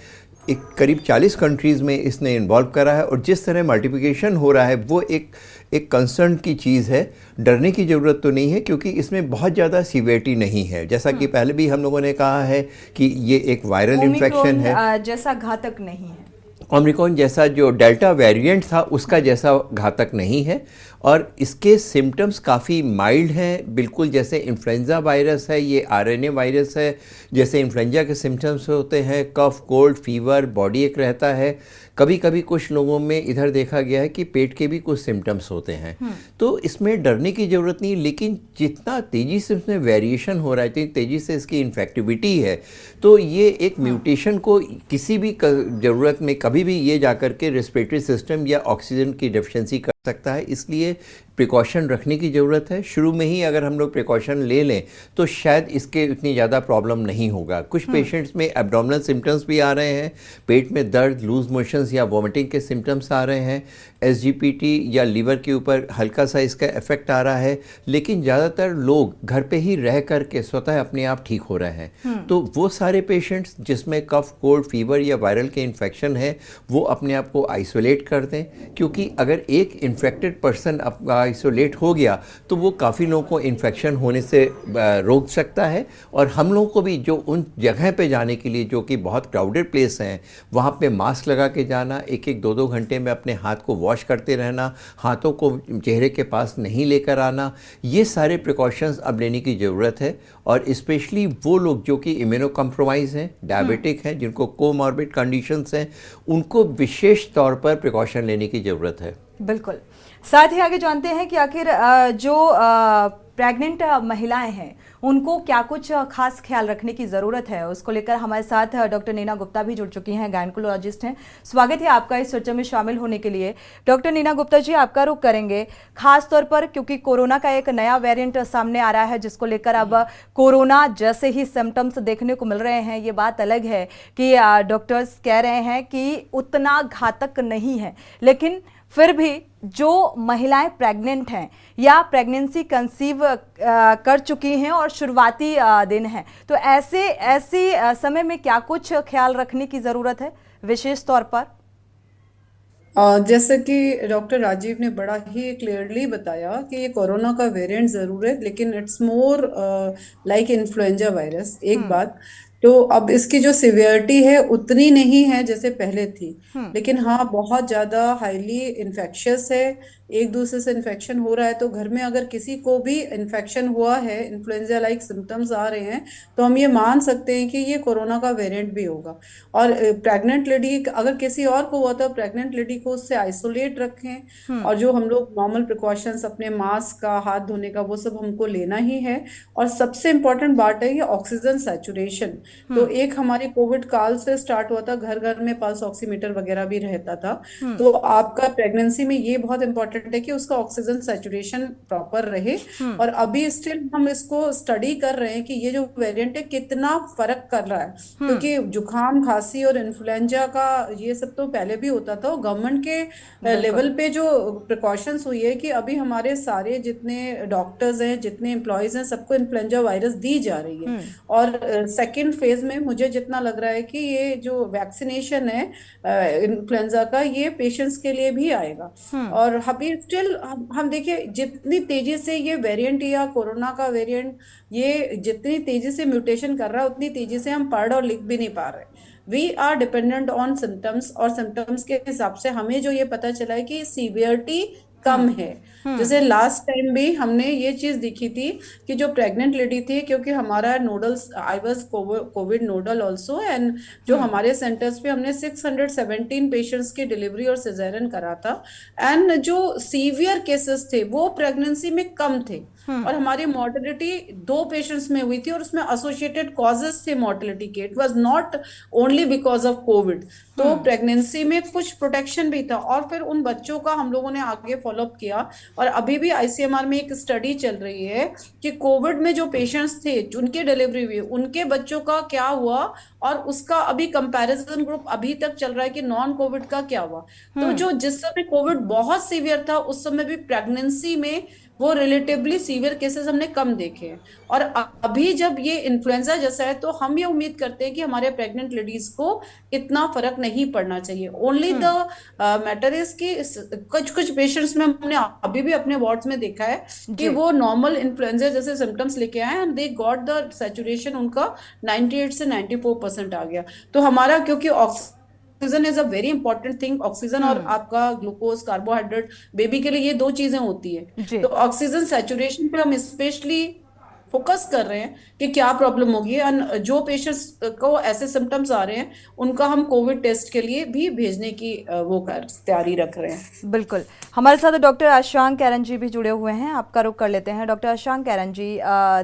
एक करीब 40 कंट्रीज़ में इसने इन्वॉल्व करा है, और जिस तरह मल्टीप्लिकेशन हो रहा है वो एक कंसर्न की चीज़ है। डरने की ज़रूरत तो नहीं है, क्योंकि इसमें बहुत ज़्यादा सीवियरिटी नहीं है। जैसा कि पहले भी हम लोगों ने कहा है कि ये एक वायरल इन्फेक्शन है, जैसा घातक नहीं है। ओमिक्रॉन जैसा जो डेल्टा वेरिएंट था उसका जैसा घातक नहीं है, और इसके सिम्टम्स काफ़ी माइल्ड हैं, बिल्कुल जैसे इन्फ्लुएंजा वायरस है, ये आरएनए वायरस है। जैसे इन्फ्लुएंजा के सिम्टम्स होते हैं, कफ, कोल्ड, फीवर, बॉडी एक रहता है। कभी कभी कुछ लोगों में इधर देखा गया है कि पेट के भी कुछ सिम्टम्स होते हैं। तो इसमें डरने की ज़रूरत नहीं, लेकिन जितना तेज़ी से इसमें वेरिएशन हो रहा है, इतनी तेज़ी से इसकी इन्फेक्टिविटी है, तो ये एक म्यूटेशन को किसी भी ज़रूरत में कभी भी ये जाकर के रेस्पिरेटरी सिस्टम या ऑक्सीजन की डेफिशिएंसी कर सकता है। इसलिए प्रिकॉशन रखने की ज़रूरत है। शुरू में ही अगर हम लोग प्रिकॉशन ले लें तो शायद इसके इतनी ज़्यादा प्रॉब्लम नहीं होगा। कुछ पेशेंट्स में एब्डोमिनल सिम्टम्स भी आ रहे हैं, पेट में दर्द, लूज मोशंस या वॉमिटिंग के सिम्टम्स आ रहे हैं, एसजीपीटी या लीवर के ऊपर हल्का सा इसका इफेक्ट आ रहा है, लेकिन ज़्यादातर लोग घर पे ही रह करके स्वतः अपने आप ठीक हो रहे हैं। तो वो सारे पेशेंट्स जिसमें कफ, कोल्ड, फीवर या वायरल के इन्फेक्शन है, वो अपने आप को आइसोलेट कर दें, क्योंकि अगर एक इन्फेक्टेड पर्सन आइसोलेट हो गया तो वो काफ़ी लोगों को इन्फेक्शन होने से रोक सकता है। और हम लोगों को भी जो उन जगह पे जाने के लिए जो कि बहुत क्राउडेड प्लेस हैं वहाँ पे मास्क लगा के जाना, एक एक 2-2 घंटे में अपने हाथ को वॉश करते रहना, हाथों को चेहरे के पास नहीं लेकर आना, ये सारे प्रिकॉशंस अब लेने की ज़रूरत है। और स्पेशली वो लोग जो कि इम्यूनो कॉम्प्रोमाइज़ हैं, डायबिटिक हैं, जिनको कोमॉर्बिड कंडीशंस हैं, उनको विशेष तौर पर प्रिकॉशन लेने की ज़रूरत है। बिल्कुल। साथ ही आगे जानते हैं कि आखिर जो प्रेग्नेंट महिलाएं हैं उनको क्या कुछ खास ख्याल रखने की ज़रूरत है, उसको लेकर हमारे साथ डॉक्टर नीना गुप्ता भी जुड़ चुकी हैं, गायनकोलॉजिस्ट हैं। स्वागत है आपका इस चर्चा में शामिल होने के लिए। डॉक्टर नीना गुप्ता जी, आपका रुख करेंगे खास तौर पर क्योंकि कोरोना का एक नया वेरिएंट सामने आ रहा है जिसको लेकर अब कोरोना जैसे ही सिम्टम्स देखने को मिल रहे हैं। ये बात अलग है कि डॉक्टर्स कह रहे हैं कि उतना घातक नहीं है, लेकिन फिर भी जो महिलाएं प्रेग्नेंट हैं या प्रेगनेंसी कंसीव कर चुकी हैं और शुरुआती दिन हैं, तो ऐसे समय में क्या कुछ ख्याल रखने की ज़रूरत है विशेष तौर पर? जैसे कि डॉक्टर राजीव ने बड़ा ही क्लियरली बताया कि ये कोरोना का वेरिएंट ज़रूर है, लेकिन it's more like influenza virus. एक बात तो अब इसकी जो सिवियरिटी है उतनी नहीं है जैसे पहले थी, लेकिन हाँ बहुत ज़्यादा हाईली इन्फेक्शियस है। एक दूसरे से इन्फेक्शन हो रहा है, तो घर में अगर किसी को भी इन्फेक्शन हुआ है, इन्फ्लुएंजा लाइक सिम्टम्स आ रहे हैं, तो हम ये मान सकते हैं कि ये कोरोना का वेरिएंट भी होगा। और प्रेग्नेंट लेडी, अगर किसी और को हुआ तो प्रेग्नेंट लेडी को उससे आइसोलेट रखें। और जो हम लोग नॉर्मल प्रिकॉशंस अपने मास्क का, हाथ धोने का, वो सब हमको लेना ही है। और सबसे इम्पोर्टेंट बात है ये ऑक्सीजन सैचुरेशन। तो एक हमारी कोविड काल से स्टार्ट हुआ था, घर घर में पल्स ऑक्सीमीटर वगैरह भी रहता था। तो आपका प्रेगनेंसी में ये बहुत इंपॉर्टेंट है कि उसका ऑक्सीजन सैचुरेशन प्रॉपर रहे। और अभी स्टिल हम इसको स्टडी कर रहे हैं कि ये जो वेरिएंट है कितना फर्क कर रहा है, क्योंकि जुकाम, खांसी और इन्फ्लुएंजा का ये सब तो पहले भी होता था। गवर्नमेंट के लेवल पे जो प्रिकॉशंस हुई है कि अभी हमारे सारे जितने डॉक्टर्स हैं, जितने एम्प्लॉयज हैं, सबको इन्फ्लुएंजा वायरस दी जा रही है। और सेकेंड फेज में मुझे जितना लग रहा है कि ये जो वैक्सीनेशन है इन्फ्लुएंजा का, ये पेशेंट्स के लिए भी आएगा। और अभी स्टिल हम देखिए जितनी तेजी से ये वेरिएंट या कोरोना का वेरिएंट ये जितनी तेजी से म्यूटेशन कर रहा है, उतनी तेजी से हम पढ़ और लिख भी नहीं पा रहे। We are dependent on symptoms, और सिम्टम्स के हिसाब से हमें जो ये पता चला है कि सीवियरिटी कम है। जैसे लास्ट टाइम भी हमने ये चीज दिखी थी कि जो प्रेग्नेंट लेडी थी, क्योंकि हमारा nodules, I was Covid nodal also, and जो हमारे सेंटर्स पे हमने 617 पेशेंट्स की डिलीवरी और सिजेरियन करा था। एंड जो सीवियर केसेस थे वो प्रेगनेंसी में कम थे। और हमारी मॉर्टेलिटी 2 पेशेंट्स में हुई थी, और उसमें एसोसिएटेड कॉजेस थे मॉर्टेलिटी के। It was not only because of Covid. तो प्रेगनेंसी में कुछ प्रोटेक्शन भी था। और फिर उन बच्चों का हम लोगों ने आगे फॉलोअप किया, और अभी भी आईसीएमआर में एक स्टडी चल रही है कि कोविड में जो पेशेंट्स थे, उनकी डिलीवरी हुई, उनके बच्चों का क्या हुआ, और उसका अभी कंपैरिजन ग्रुप अभी तक चल रहा है कि नॉन कोविड का क्या हुआ। तो जो जिस समय कोविड बहुत सीवियर था, उस समय भी प्रेगनेंसी में वो रिलेटिवली सीवियर केसेस हमने कम देखे हैं। और अभी जब ये इन्फ्लुएंजा जैसा है, तो हम ये उम्मीद करते हैं कि हमारे प्रेग्नेंट लेडीज को इतना फर्क नहीं पड़ना चाहिए। ओनली द मैटर इज कि कुछ पेशेंट्स में हमने अभी भी अपने वार्ड्स में देखा है कि वो नॉर्मल इन्फ्लुएंजा जैसे सिम्टम्स लेके आए, and they got the saturation उनका 98 से 94% आ गया। तो हमारा, क्योंकि oxygen is a very important thing, oxygen और आपका ग्लूकोज, कार्बोहाइड्रेट, बेबी के लिए ये 2 चीजें होती है। तो ऑक्सीजन सैचुरेशन पे हम स्पेशली फोकस कर रहे हैं कि क्या प्रॉब्लम होगी। एंड जो पेशेंट्स को ऐसे सिम्टम्स आ रहे हैं, उनका हम कोविड टेस्ट के लिए भी भेजने की तैयारी रख रहे हैं। बिल्कुल। हमारे साथ डॉक्टर अशांक कैरन जी भी जुड़े हुए हैं, आपका रुख कर लेते हैं। डॉक्टर अशांक कैरन जी,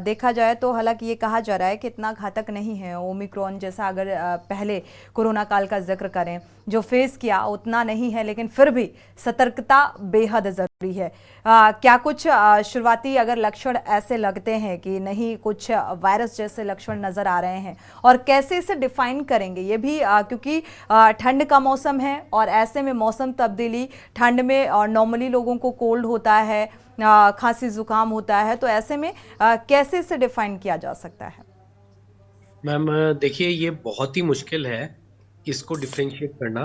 देखा जाए तो हालांकि ये कहा जा रहा है कि इतना घातक नहीं है ओमिक्रॉन जैसा, अगर पहले कोरोना काल का जिक्र करें, जो फेस किया उतना नहीं है, लेकिन फिर भी सतर्कता बेहद ज़रूरी है। क्या कुछ शुरुआती अगर लक्षण ऐसे लगते हैं कि नहीं, कुछ वायरस जैसे लक्षण नज़र आ रहे हैं, और कैसे इसे डिफाइन करेंगे ये भी, क्योंकि ठंड का मौसम है और ऐसे में मौसम तब्दीली, ठंड में और नॉर्मली लोगों को कोल्ड होता है, खांसी जुकाम होता है, तो ऐसे में कैसे इसे डिफाइन किया जा सकता है? मैम देखिए, ये बहुत ही मुश्किल है इसको डिफरेंशिएट करना।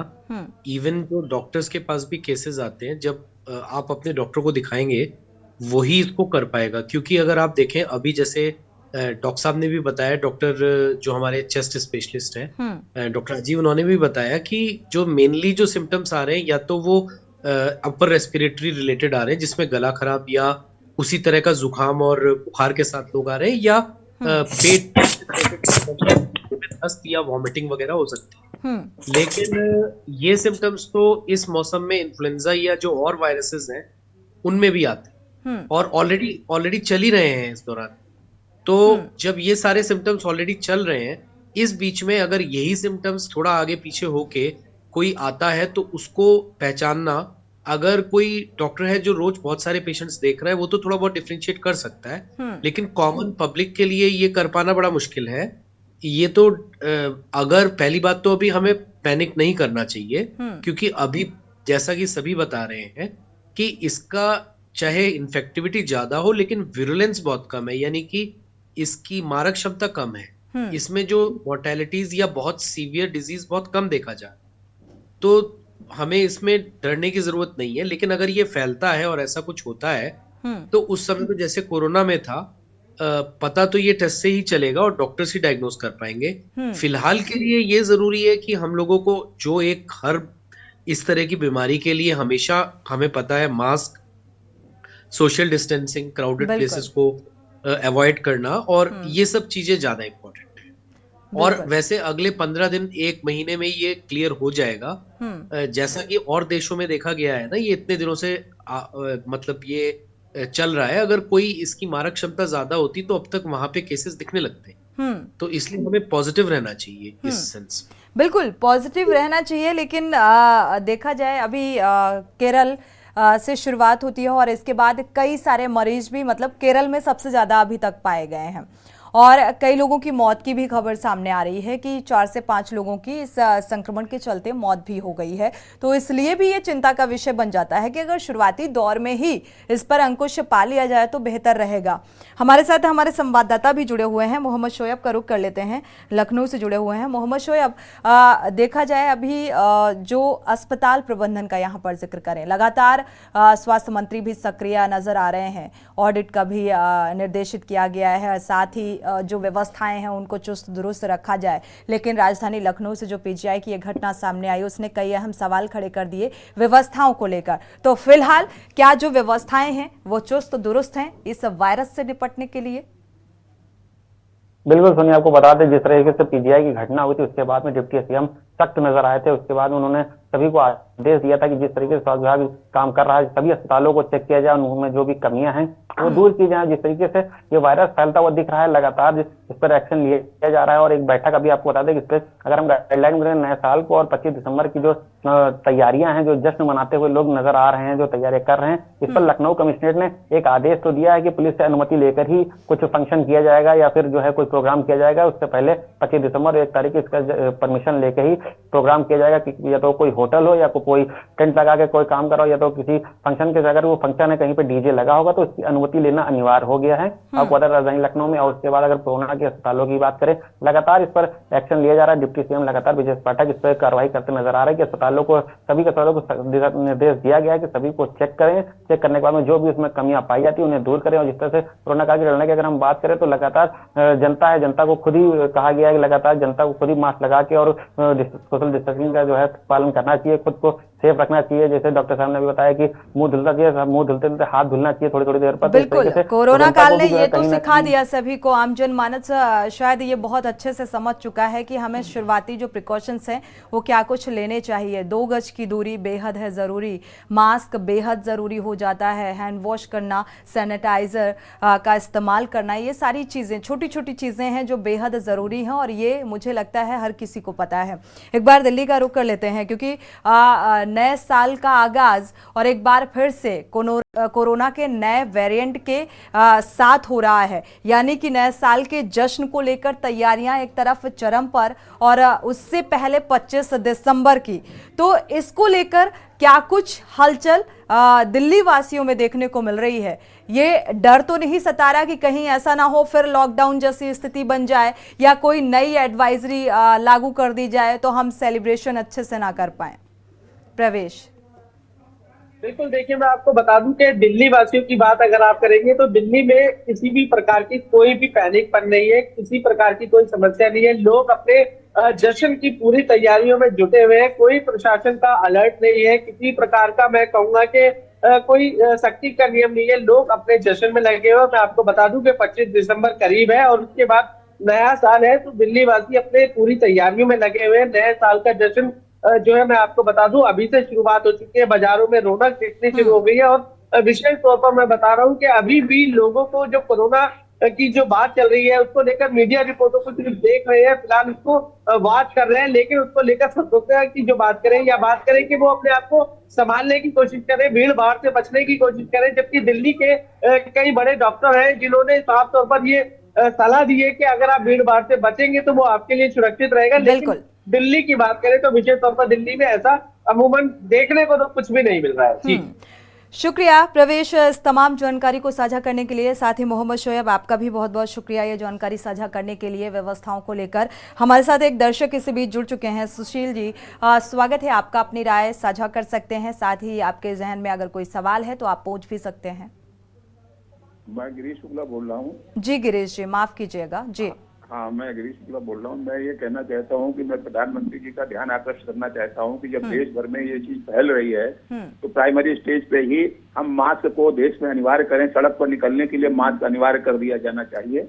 इवन जो डॉक्टर्स के पास भी केसेस आते हैं, जब आप अपने डॉक्टर को दिखाएंगे वही इसको कर पाएगा। क्योंकि अगर आप देखें अभी जैसे डॉक्टर साहब ने भी बताया, डॉक्टर जो हमारे चेस्ट स्पेशलिस्ट हैं डॉक्टर राजीव, उन्होंने भी बताया कि जो मेनली जो सिम्टम्स आ रहे हैं या तो वो अपर रेस्पिरेटरी रिलेटेड आ रहे हैं जिसमें गला खराब या उसी तरह का जुकाम और बुखार के साथ लोग आ रहे हैं, या पेट दस्त या वॉमिटिंग वगैरह हो सकती है। लेकिन ये सिम्टम्स तो इस मौसम में इन्फ्लुएंजा या जो और वायरसेस हैं उनमें भी आते हैं और ऑलरेडी चल ही रहे हैं इस दौरान। तो जब ये सारे सिम्टम्स ऑलरेडी चल रहे हैं, इस बीच में अगर यही सिम्टम्स थोड़ा आगे पीछे होके कोई आता है तो उसको पहचानना, अगर कोई डॉक्टर है जो रोज बहुत सारे पेशेंट्स देख रहा है वो तो थोड़ा बहुत डिफरेंशिएट कर सकता है, लेकिन कॉमन पब्लिक के लिए ये कर पाना बड़ा मुश्किल है। ये तो अगर पहली बात तो अभी हमें पैनिक नहीं करना चाहिए, क्योंकि अभी जैसा कि सभी बता रहे हैं कि इसका चाहे इन्फेक्टिविटी ज्यादा हो लेकिन विरुलेंस बहुत कम है, यानी कि इसकी मारक क्षमता कम है। इसमें जो मोर्टेलिटीज या बहुत सीवियर डिजीज बहुत कम देखा जा, तो हमें इसमें डरने की जरूरत नहीं है। लेकिन अगर ये फैलता है और ऐसा कुछ होता है तो उस समय तो जैसे कोरोना में था, पता तो ये टेस्ट से ही चलेगा और डॉक्टर्स ही डायग्नोज कर पाएंगे। फिलहाल के लिए ये जरूरी है कि हम लोगों को जो एक हर इस तरह की बीमारी के लिए हमेशा हमें पता है, mask, social distancing, crowded places को अवॉइड करना, और ये सब चीजें ज्यादा इंपॉर्टेंट है। और वैसे अगले 15 दिन 1 महीने में ये क्लियर हो जाएगा, जैसा कि और देशों में देखा गया है ना। ये इतने दिनों से मतलब ये चल रहा है। अगर कोई इसकी मारक क्षमता ज्यादा होती तो अब तक वहां पे केसेस दिखने लगते, तो इसलिए हमें पॉजिटिव रहना चाहिए इस सेंस में। बिल्कुल पॉजिटिव रहना चाहिए, लेकिन देखा जाए अभी केरल से शुरुआत होती है और इसके बाद कई सारे मरीज भी, मतलब केरल में सबसे ज्यादा अभी तक पाए गए हैं और कई लोगों की मौत की भी खबर सामने आ रही है कि 4 से 5 लोगों की इस संक्रमण के चलते मौत भी हो गई है। तो इसलिए भी ये चिंता का विषय बन जाता है कि अगर शुरुआती दौर में ही इस पर अंकुश पा लिया जाए तो बेहतर रहेगा। हमारे साथ हमारे संवाददाता भी जुड़े हुए हैं, मोहम्मद शोएब का रुख कर लेते हैं, लखनऊ से जुड़े हुए हैं। मोहम्मद शोएब, देखा जाए अभी जो अस्पताल प्रबंधन का यहाँ पर जिक्र करें, लगातार स्वास्थ्य मंत्री भी सक्रिय नजर आ रहे हैं, ऑडिट का भी निर्देशित किया गया है, साथ ही जो व्यवस्थाएं हैं उनको चुस्त दुरुस्त रखा जाए। लेकिन राजधानी लखनऊ से जो पीजीआई की ये घटना सामने आई उसने कई अहम सवाल खड़े कर दिए व्यवस्थाओं को लेकर। तो फिलहाल क्या जो व्यवस्थाएं हैं वो चुस्त दुरुस्त हैं इस वायरस से निपटने के लिए? बिल्कुल सोनिया, आपको बता दें जिस तरीके से पीजीआई की घटना हुई थी उसके बाद में डिप्टी सीएम सख्त नजर आए थे। उसके बाद उन्होंने सभी को आदेश दिया था कि जिस तरीके से स्वास्थ्य विभाग काम कर रहा है सभी अस्पतालों को चेक किया जाए, उनमें जो भी कमियां हैं वो दूर की जाए। जिस तरीके से ये वायरस फैलता हुआ दिख रहा है, लगातार इस पर एक्शन लिया जा रहा है। और एक बैठक अभी आपको बता दें कि इस पर अगर हम गाइडलाइन करें नए साल को और 25 दिसंबर की जो तैयारियां हैं, जो जश्न मनाते हुए लोग नजर आ रहे हैं, जो तैयारियां कर रहे हैं, इस पर लखनऊ कमिश्नरेट ने एक आदेश तो दिया है कि पुलिस से अनुमति लेकर ही कुछ फंक्शन किया जाएगा या फिर जो है कोई प्रोग्राम किया जाएगा। उससे पहले 25 दिसंबर 1 तारीख इसका परमिशन लेकर ही प्रोग्राम किया जाएगा कि या तो कोई होटल हो या कोई टेंट लगा के कोई काम करो या तो किसी फंक्शन के, अगर वो फंक्शन है कहीं पे डीजे लगा होगा तो उसकी अनुमति लेना अनिवार्य हो गया है। आपको पता है राजधानी लखनऊ में। और उसके बाद अगर कोरोना के अस्पतालों की बात करें, लगातार इस पर एक्शन लिया जा रहा है। डिप्टी सीएम लगातार विजय पाठक इस पर कार्रवाई करते नजर आ रहे हैं कि अस्पतालों को सभी अस्पतालों को निर्देश दिया गया है कि सभी को चेक करें, चेक करने के बाद में जो भी उसमें कमियां पाई जाती है उन्हें दूर करें। और जिस तरह से कोरोना काल की लड़ने की अगर हम बात करें तो लगातार जनता है, जनता को खुद ही कहा गया है कि लगातार जनता को खुद ही मास्क लगा के और सोशल डिस्टेंसिंग का जो है पालन करना चाहिए, खुद को सेफ रखना चाहिए। जैसे डॉक्टर साहब ने भी बताया कि मुंह धुलना चाहिए, मुंह धुलते धुलते हाथ धुलना चाहिए थोड़ी थोड़ी देर पर। बिल्कुल, कोरोना काल ने ये तो सिखा दिया सभी को, आम जनमानस शायद ये बहुत अच्छे से समझ चुका है कि हमें शुरुआती जो प्रिकॉशंस हैं वो क्या कुछ लेने चाहिए। 2 गज की दूरी बेहद है जरूरी, मास्क बेहद जरूरी हो जाता है, हैंड वॉश करना, सैनिटाइजर का इस्तेमाल करना, ये सारी चीजें छोटी छोटी चीजें हैं जो बेहद जरूरी हैं और ये मुझे लगता है हर किसी को पता है। एक बार दिल्ली का रुख कर लेते हैं क्योंकि नए साल का आगाज और एक बार फिर से कोरोना के नए वेरिएंट के साथ हो रहा है, यानी कि नए साल के जश्न को लेकर तैयारियां एक तरफ चरम पर और उससे पहले 25 दिसंबर की, तो इसको लेकर क्या कुछ हलचल दिल्ली वासियों में देखने को मिल रही है? ये डर तो नहीं सता रहा कि कहीं ऐसा ना हो फिर लॉकडाउन जैसी स्थिति बन जाए या कोई नई एडवाइजरी लागू कर दी जाए तो हम सेलिब्रेशन अच्छे से ना कर पाए? प्रवेश। बिल्कुल, देखिए मैं आपको बता दूं कि दिल्ली वासियों की बात अगर आप करेंगे तो दिल्ली में किसी भी प्रकार की कोई भी पैनिक नहीं है, किसी प्रकार की कोई समस्या नहीं है। लोग अपने जश्न की पूरी तैयारियों में जुटे हुए हैं, कोई प्रशासन का अलर्ट नहीं है, किसी प्रकार का मैं कहूंगा कि कोई सख्ती का नियम नहीं है। लोग अपने जश्न में लगे हुए हैं। मैं आपको बता दूं कि 25 दिसंबर करीब है और उसके बाद नया साल है, तो दिल्ली वासी अपने पूरी तैयारियों में लगे हुए हैं। नए साल का जश्न जो है मैं आपको बता दूं अभी से शुरुआत हो चुकी है, बाजारों में रौनक दिखनी शुरू हो गई है। और विशेष तौर पर मैं बता रहा हूं कि अभी भी लोगों को जो कोरोना की जो बात चल रही है उसको लेकर मीडिया रिपोर्टों को सिर्फ देख रहे हैं, फिलहाल उसको वॉच कर रहे हैं, लेकिन उसको लेकर सतर्कता की जो बात करें या बात करें कि वो अपने आप को संभालने की कोशिश करें, भीड़ भाड़ से बचने की कोशिश करें। जबकि दिल्ली के कई बड़े डॉक्टर हैं जिन्होंने साफ तौर पर ये सलाह दी है कि अगर आप भीड़ भाड़ से बचेंगे तो वो आपके लिए सुरक्षित रहेगा। लेकिन दिल्ली की बात करें तो विशेष तौर पर दिल्ली में ऐसा अमूमन देखने को तो कुछ भी नहीं मिल रहा है। जी शुक्रिया प्रवेश इस तमाम जानकारी को साझा करने के लिए। साथ ही मोहम्मद शोएब आपका भी बहुत बहुत शुक्रिया ये जानकारी साझा करने के लिए व्यवस्थाओं को लेकर। हमारे साथ एक दर्शक इसी बीच जुड़ चुके हैं, सुशील जी स्वागत है आपका, अपनी राय साझा कर सकते हैं, साथ ही आपके जहन में अगर कोई सवाल है तो आप पूछ भी सकते हैं। मैं गिरीश शुक्ला बोल रहा हूँ। जी गिरीश जी माफ कीजिएगा जी। हाँ, मैं गिरीश शुक्ला बोल रहा हूँ। मैं ये कहना चाहता हूँ कि मैं प्रधानमंत्री जी का ध्यान आकर्षित करना चाहता हूँ कि जब देश भर में ये चीज फैल रही है तो प्राइमरी स्टेज पे ही हम मास्क को देश में अनिवार्य करें। सड़क पर निकलने के लिए मास्क अनिवार्य कर दिया जाना चाहिए।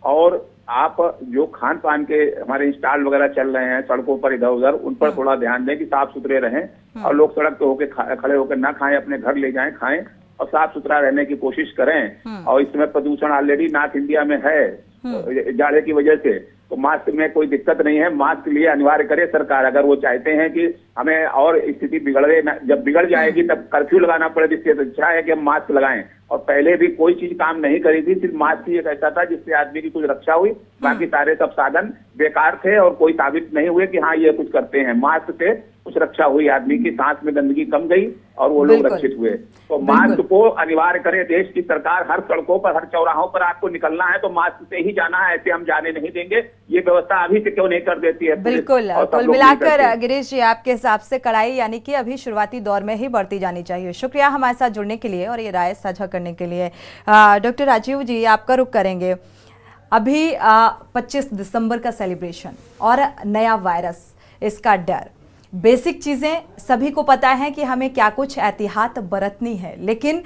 और आप जो खान पान के हमारे स्टॉल वगैरह चल रहे हैं सड़कों पर इधर उधर, उन पर थोड़ा ध्यान दें कि साफ सुथरे रहें और लोग सड़क पे होकर खड़े होकर ना खाएं, अपने घर ले जाएं खाएं और साफ सुथरा रहने की कोशिश करें। और इस समय प्रदूषण ऑलरेडी नॉर्थ इंडिया में है जाड़े की वजह से, तो मास्क में कोई दिक्कत नहीं है। मास्क लिए अनिवार्य करे सरकार, अगर वो चाहते हैं कि हमें और स्थिति बिगड़े, जब बिगड़ जाएगी तब कर्फ्यू लगाना पड़े, जिससे अच्छा है कि हम मास्क लगाएं। और पहले भी कोई चीज काम नहीं करी थी, सिर्फ मास्क ही एक ऐसा था जिससे आदमी की कुछ रक्षा हुई, बाकी सारे सब साधन बेकार थे और कोई साबित नहीं हुए कि हाँ ये कुछ करते हैं। मास्क से कुछ रक्षा हुई, आदमी की सांस में गंदगी कम गई और वो लोग रक्षित हुए। तो मास्क को अनिवार्य करे देश की सरकार। हर सड़कों पर, हर चौराहों पर आपको निकलना है तो मास्क से ही जाना है, ऐसे हम जाने नहीं देंगे। ये व्यवस्था अभी से क्यों नहीं कर देती है? बिल्कुल, कुल मिलाकर गिरीश जी आपके हिसाब से कड़ाई यानी कि अभी शुरुआती दौर में ही बढ़ती जानी चाहिए। शुक्रिया हमारे साथ जुड़ने के लिए और ये राय साझा करने के लिए। डॉक्टर राजीव जी आपका रुख करेंगे। अभी 25 दिसंबर का सेलिब्रेशन और नया वायरस, इसका डर, बेसिक चीजें सभी को पता है कि हमें क्या कुछ एहतियात बरतनी है, लेकिन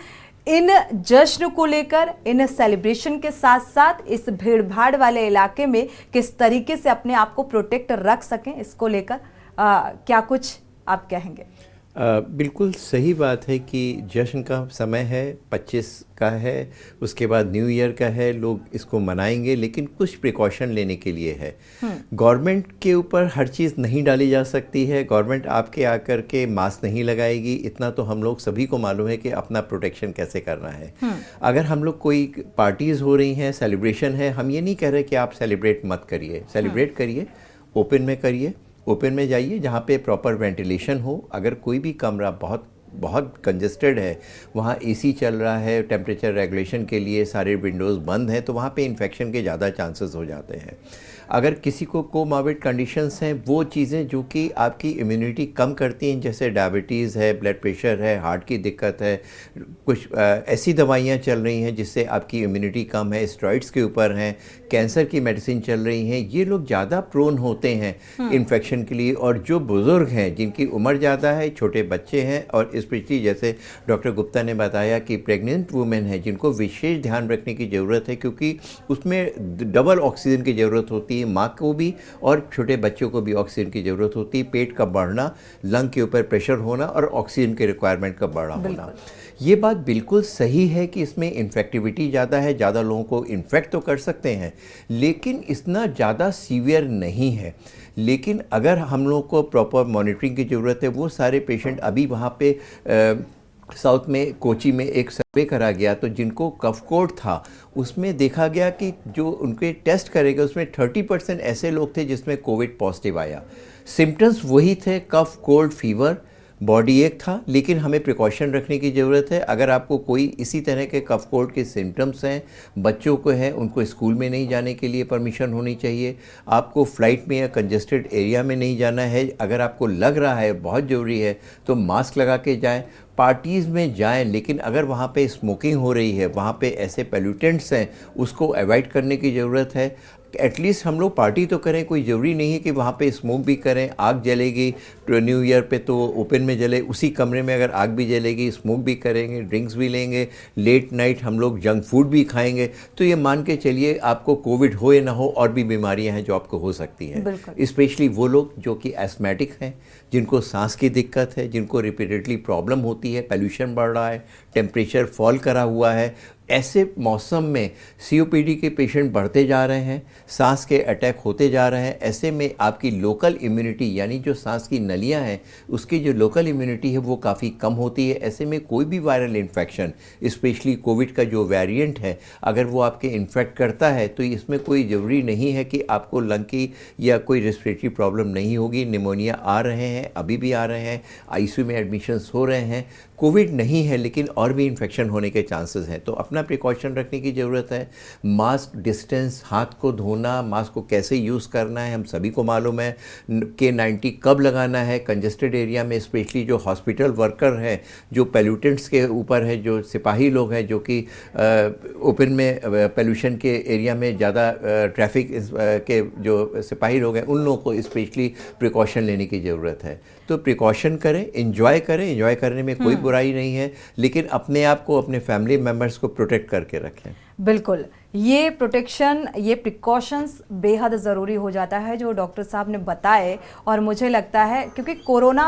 इन जश्न को लेकर, इन सेलिब्रेशन के साथ साथ इस भीड़ भाड़ वाले इलाके में किस तरीके से अपने आप को प्रोटेक्ट रख सकें, इसको लेकर क्या कुछ आप कहेंगे? बिल्कुल सही बात है कि जश्न का समय है, 25 का है, उसके बाद न्यू ईयर का है, लोग इसको मनाएंगे, लेकिन कुछ प्रिकॉशन लेने के लिए है। गवर्नमेंट के ऊपर हर चीज़ नहीं डाली जा सकती है। गवर्नमेंट आपके आकर के मास्क नहीं लगाएगी, इतना तो हम लोग सभी को मालूम है कि अपना प्रोटेक्शन कैसे करना है। अगर हम लोग कोई पार्टीज़ हो रही हैं, सेलिब्रेशन है, हम ये नहीं कह रहे कि आप सेलिब्रेट मत करिए, सेलिब्रेट करिए, ओपन में करिए, ओपन में जाइए जहाँ पे प्रॉपर वेंटिलेशन हो। अगर कोई भी कमरा बहुत कंजेस्टेड है, वहाँ एसी चल रहा है, टेम्परेचर रेगुलेशन के लिए सारे विंडोज़ बंद हैं, तो वहाँ पे इन्फेक्शन के ज़्यादा चांसेस हो जाते हैं। अगर किसी को कोमॉर्बिड कंडीशंस हैं, वो चीज़ें जो कि आपकी इम्यूनिटी कम करती हैं, जैसे डायबिटीज़ है, ब्लड प्रेशर है, हार्ट की दिक्कत है, कुछ ऐसी दवाइयाँ चल रही हैं जिससे आपकी इम्यूनिटी कम है, स्टेरॉइड्स के ऊपर हैं, कैंसर की मेडिसिन चल रही हैं, ये लोग ज़्यादा प्रोन होते हैं इन्फेक्शन के लिए। और जो बुज़ुर्ग हैं, जिनकी उम्र ज़्यादा है, छोटे बच्चे हैं, और स्पेशली जैसे डॉक्टर गुप्ता ने बताया कि प्रेग्नेंट वुमेन है, जिनको विशेष ध्यान रखने की ज़रूरत है, क्योंकि उसमें डबल ऑक्सीजन की ज़रूरत होती है, माँ को भी और छोटे बच्चों को भी ऑक्सीजन की ज़रूरत होती है। पेट का बढ़ना, लंग के ऊपर प्रेशर होना और ऑक्सीजन के रिक्वायरमेंट का बढ़ना होना, ये बात बिल्कुल सही है कि इसमें इन्फेक्टिविटी ज़्यादा है, ज़्यादा लोगों को इन्फेक्ट तो कर सकते हैं, लेकिन इतना ज़्यादा सीवियर नहीं है। लेकिन अगर हम लोग को प्रॉपर मॉनिटरिंग की ज़रूरत है। वो सारे पेशेंट अभी वहाँ पे साउथ में कोची में एक सर्वे करा गया, तो जिनको कफ कोल्ड था उसमें देखा गया कि जो उनके टेस्ट करे गए उसमें 30% ऐसे लोग थे जिसमें कोविड पॉजिटिव आया। सिम्टम्स वही थे, कफ कोल्ड फीवर, बॉडी एक था, लेकिन हमें प्रिकॉशन रखने की ज़रूरत है। अगर आपको कोई इसी तरह के कफ कोल्ड के सिम्टम्स हैं, बच्चों को है, उनको स्कूल में नहीं जाने के लिए परमिशन होनी चाहिए। आपको फ़्लाइट में या कंजेस्टेड एरिया में नहीं जाना है। अगर आपको लग रहा है बहुत ज़रूरी है तो मास्क लगा के जाएं। पार्टीज़ में जाएं, लेकिन अगर वहाँ पे स्मोकिंग हो रही है, वहाँ पे ऐसे पोल्यूटेंट्स हैं, उसको अवॉइड करने की ज़रूरत है। एटलीस्ट हम लोग पार्टी तो करें, कोई ज़रूरी नहीं है कि वहाँ पे स्मोक भी करें। आग जलेगी तो न्यू ईयर पे तो ओपन में जले, उसी कमरे में अगर आग भी जलेगी, स्मोक भी करेंगे, ड्रिंक्स भी लेंगे, लेट नाइट हम लोग जंक फूड भी खाएंगे, तो ये मान के चलिए आपको कोविड हो या ना हो, और भी बीमारियां हैं जो आपको हो सकती हैं। स्पेशली वो लोग जो कि एस्थमेटिक हैं, जिनको सांस की दिक्कत है, जिनको रिपीटेडली प्रॉब्लम होती है, पोल्यूशन बढ़ रहा है, टेम्परेचर फॉल करा हुआ है, ऐसे मौसम में COPD के पेशेंट बढ़ते जा रहे हैं, सांस के अटैक होते जा रहे हैं। ऐसे में आपकी लोकल इम्यूनिटी, यानी जो सांस की नलियां हैं, उसकी जो लोकल इम्यूनिटी है वो काफ़ी कम होती है। ऐसे में कोई भी वायरल इन्फेक्शन, स्पेशली कोविड का जो वेरिएंट है, अगर वो आपके इन्फेक्ट करता है तो इसमें कोई ज़रूरी नहीं है कि आपको लंग की या कोई रेस्पिरेटरी प्रॉब्लम नहीं होगी। निमोनिया आ रहे हैं, अभी भी आ रहे हैं, ICU में एडमिशन्स हो रहे हैं। कोविड नहीं है लेकिन और भी इन्फेक्शन होने के चांसेस हैं, तो अपना प्रिकॉशन रखने की ज़रूरत है। मास्क, डिस्टेंस, हाथ को धोना, मास्क को कैसे यूज़ करना है हम सभी को मालूम है। K90 कब लगाना है, कंजेस्टेड एरिया में स्पेशली जो हॉस्पिटल वर्कर हैं, जो पोल्यूटेंट्स के ऊपर है, जो सिपाही लोग हैं, जो कि ओपन में पोल्यूशन के एरिया में ज़्यादा ट्रैफिक के जो सिपाही लोग हैं, उन लोगों को स्पेशली प्रिकॉशन लेने की ज़रूरत है। तो प्रिकॉशन करें, एंजॉय करें, एंजॉय करने में कोई बुराई नहीं है, लेकिन अपने आप को, अपने फैमिली मेम्बर्स को प्रोटेक्ट करके रखें। बिल्कुल, ये प्रोटेक्शन, ये प्रिकॉशंस बेहद ज़रूरी हो जाता है जो डॉक्टर साहब ने बताए। और मुझे लगता है क्योंकि कोरोना,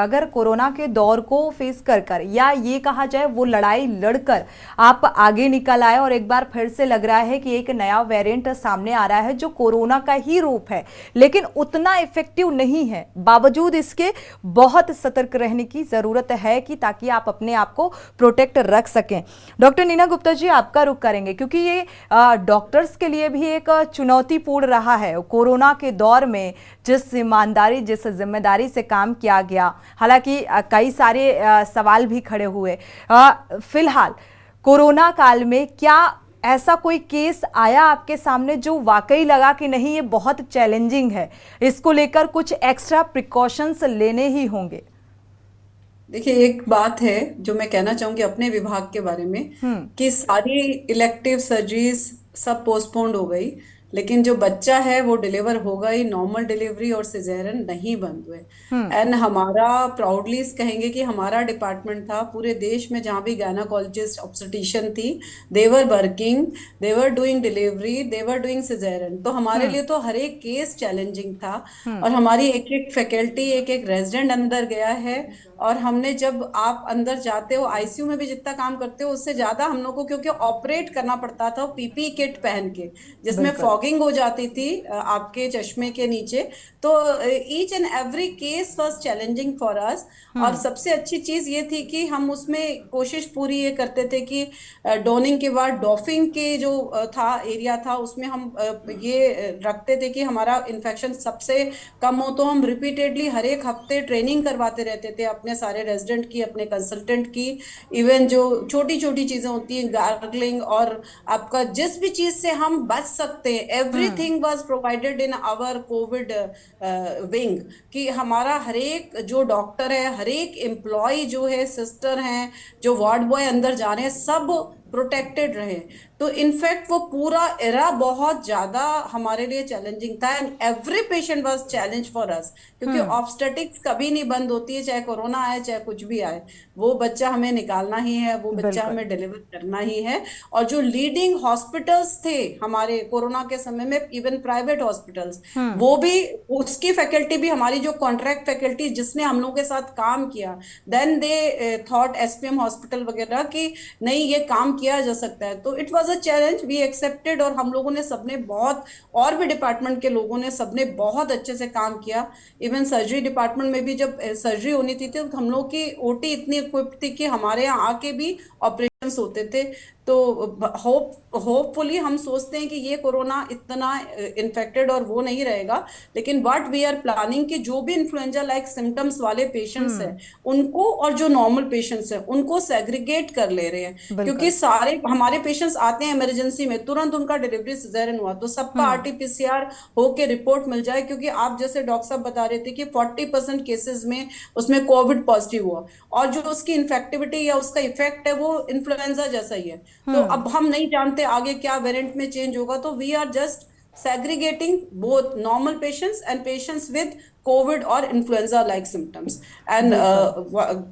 अगर कोरोना के दौर को फेस कर या ये कहा जाए वो लड़ाई लड़कर आप आगे निकल आए, और एक बार फिर से लग रहा है कि एक नया वेरिएंट सामने आ रहा है जो कोरोना का ही रूप है, लेकिन उतना इफेक्टिव नहीं है। बावजूद इसके बहुत सतर्क रहने की ज़रूरत है कि ताकि आप अपने आप को प्रोटेक्ट रख सकें। डॉक्टर नीना गुप्ता जी, आपका रुख करेंगे क्योंकि ये डॉक्टर्स के लिए भी एक चुनौतीपूर्ण रहा है कोरोना के दौर में, जिस ईमानदारी, जिस जिम्मेदारी से काम किया गया। हालांकि कई सारे सवाल भी खड़े हुए। फिलहाल कोरोना काल में क्या ऐसा कोई केस आया आपके सामने जो वाकई लगा कि नहीं ये बहुत चैलेंजिंग है, इसको लेकर कुछ एक्स्ट्रा प्रिकॉशंस लेने ही होंगे? देखिए, एक बात है जो मैं कहना चाहूंगी अपने विभाग के बारे में कि सारी इलेक्टिव सर्जरीज सब पोस्टपोन्ड हो गई, लेकिन जो बच्चा है वो डिलीवर हो गई। नॉर्मल डिलीवरी और सिजेरियन नहीं बंद हुए। एंड हमारा प्राउडली कहेंगे कि हमारा डिपार्टमेंट था पूरे देश में जहाँ भी गायनाकोलॉजिस्ट, ऑब्स्टेट्रिशियन थी, they were working, they were doing delivery, they were doing caesarean. तो हमारे लिए तो हर एक केस चैलेंजिंग था। और हमारी एक एक फैकल्टी, एक एक रेजिडेंट अंदर गया है। और हमने, जब आप अंदर जाते हो ICU में भी जितना काम करते हो उससे ज्यादा हम लोग को, क्योंकि ऑपरेट करना पड़ता था PPE किट पहन के, जिसमें फॉगिंग हो जाती थी आपके चश्मे के नीचे। तो each and every case was challenging for us. और सबसे अच्छी चीज ये थी कि हम उसमें कोशिश पूरी ये करते थे कि डोनिंग के बाद डॉफिंग के जो था एरिया था, उसमें हम ये रखते थे कि हमारा इन्फेक्शन सबसे कम हो। तो हम रिपीटेडली हर एक हफ्ते ट्रेनिंग करवाते रहते थे अपने सारे रेजिडेंट की, अपने कंसल्टेंट की। इवन जो छोटी छोटी चीजें होती हैं, गार्गलिंग, और आपका जिस भी चीज से हम बच सकते हैं, everything was provided in our Covid wing. कि हमारा हर एक जो डॉक्टर है, हर एक एम्प्लॉय जो है, सिस्टर हैं, जो वार्ड बॉय अंदर जा रहे हैं, सब प्रोटेक्टेड रहे। तो इनफैक्ट वो पूरा एरा बहुत ज्यादा हमारे लिए चैलेंजिंग था। And every patient was challenge for us, क्योंकि ऑब्स्टेटिक्स कभी नहीं बंद होती है, चाहे कोरोना आए चाहे कुछ भी आए। वो बच्चा हमें निकालना ही है, वो बच्चा हमें डिलीवर करना ही है। और जो लीडिंग हॉस्पिटल्स थे हमारे कोरोना के समय में, इवन प्राइवेट हॉस्पिटल्स, वो भी, उसकी फैकल्टी भी, हमारी जो कॉन्ट्रैक्ट फैकल्टी जिसने हम लोगों के साथ काम किया, then they thought, SPM hospital वगैरह, कि नहीं ये काम किया जा सकता है। तो it was a challenge, we accepted. और हम लोगों ने सबने बहुत, और भी डिपार्टमेंट के लोगों ने सबने बहुत अच्छे से काम किया। इवन सर्जरी डिपार्टमेंट में भी जब सर्जरी होनी थी तो हम लोग की OT इतनी इक्विप्ड थी कि हमारे यहाँ आके भी ऑपरेशन पेशेंट्स होते थे। तो होपफुली हम सोचते हैं कि ये कोरोना इतना इन्फेक्टेड और वो नहीं रहेगा, लेकिन व्हाट वी आर प्लानिंग कि जो भी इन्फ्लुएंजा लाइक सिम्टम्स वाले पेशेंट्स हैं उनको और जो नॉर्मल पेशेंट्स हैं उनको सेग्रीगेट कर ले रहे हैं, क्योंकि सारे हमारे पेशेंट्स आते हैं इमरजेंसी में, तुरंत उनका डिलीवरी सिजेरियन हुआ तो सबका आरटीपीसीआर होके रिपोर्ट मिल जाए, क्योंकि आप जैसे डॉक्टर साहब बता रहे थे कि 40% केसेस में उसमें कोविड पॉजिटिव हुआ और जो उसकी इन्फेक्टिविटी या उसका इफेक्ट है वो इन्फ्लुएंजा जैसा ही है। तो अब हम नहीं जानते आगे क्या वेरिएंट में चेंज होगा, तो we are just segregating both normal patients and patients with COVID or influenza like symptoms and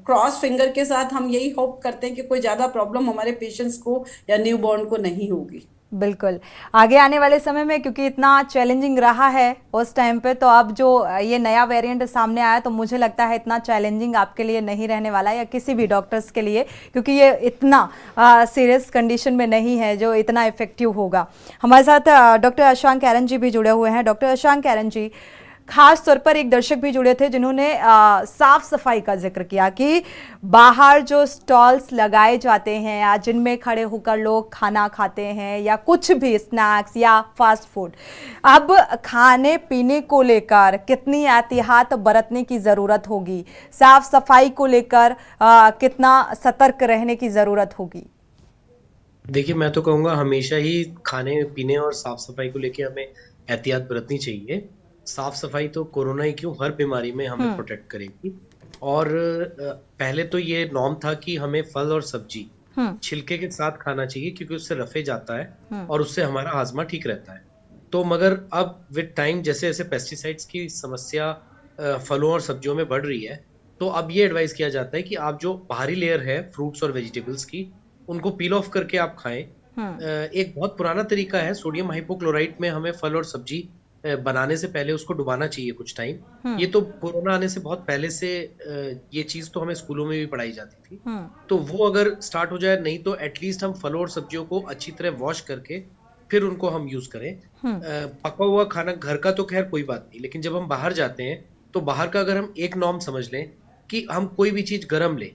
cross finger के साथ हम यही होप करते हैं कि कोई ज्यादा प्रॉब्लम हमारे पेशेंट्स को या न्यूबॉर्न को नहीं होगी। बिल्कुल, आगे आने वाले समय में क्योंकि इतना चैलेंजिंग रहा है उस टाइम पे, तो अब जो ये नया वेरिएंट सामने आया तो मुझे लगता है इतना चैलेंजिंग आपके लिए नहीं रहने वाला या किसी भी डॉक्टर्स के लिए, क्योंकि ये इतना सीरियस कंडीशन में नहीं है जो इतना इफेक्टिव होगा। हमारे साथ डॉक्टर अशांक एरन जी भी जुड़े हुए हैं। डॉक्टर अशांक एरन जी, खास तौर पर एक दर्शक भी जुड़े थे जिन्होंने साफ सफाई का जिक्र किया कि बाहर जो स्टॉल्स लगाए जाते हैं या जिनमें खड़े होकर लोग खाना खाते हैं या कुछ भी स्नैक्स या फास्ट फूड, अब खाने पीने को लेकर कितनी एहतियात बरतने की ज़रूरत होगी, साफ सफाई को लेकर कितना सतर्क रहने की ज़रूरत होगी? देखिए, मैं तो कहूँगा हमेशा ही खाने पीने और साफ सफाई को लेकर हमें एहतियात बरतनी चाहिए। साफ सफाई तो कोरोना ही क्यों, हर बीमारी में हमें प्रोटेक्ट करेगी। और पहले तो ये नॉर्म था कि हमें फल और सब्जी छिलके के साथ खाना चाहिए, क्योंकि उससे रफे जाता है और उससे हमारा हाजमा ठीक रहता है। तो मगर अब विद टाइम जैसे जैसे पेस्टिसाइड्स की समस्या फलों और सब्जियों में बढ़ रही है, तो अब ये एडवाइस किया जाता है कि आप जो बाहरी लेयर है फ्रूट्स और वेजिटेबल्स की, उनको पील ऑफ करके आप खाएं। एक बहुत पुराना तरीका है, सोडियम हाइपोक्लोराइट में हमें फल और सब्जी बनाने से पहले उसको डुबाना चाहिए कुछ टाइम। ये तो कोरोना आने से बहुत पहले से ये चीज तो हमें स्कूलों में भी पढ़ाई जाती थी। तो वो अगर स्टार्ट हो जाए, नहीं तो एटलीस्ट हम फलों और सब्जियों को अच्छी तरह वॉश करके फिर उनको हम यूज करें। पका हुआ खाना घर का तो खैर कोई बात नहीं, लेकिन जब हम बाहर जाते हैं तो बाहर का अगर हम एक नॉर्म समझ लें कि हम कोई भी चीज गर्म लें,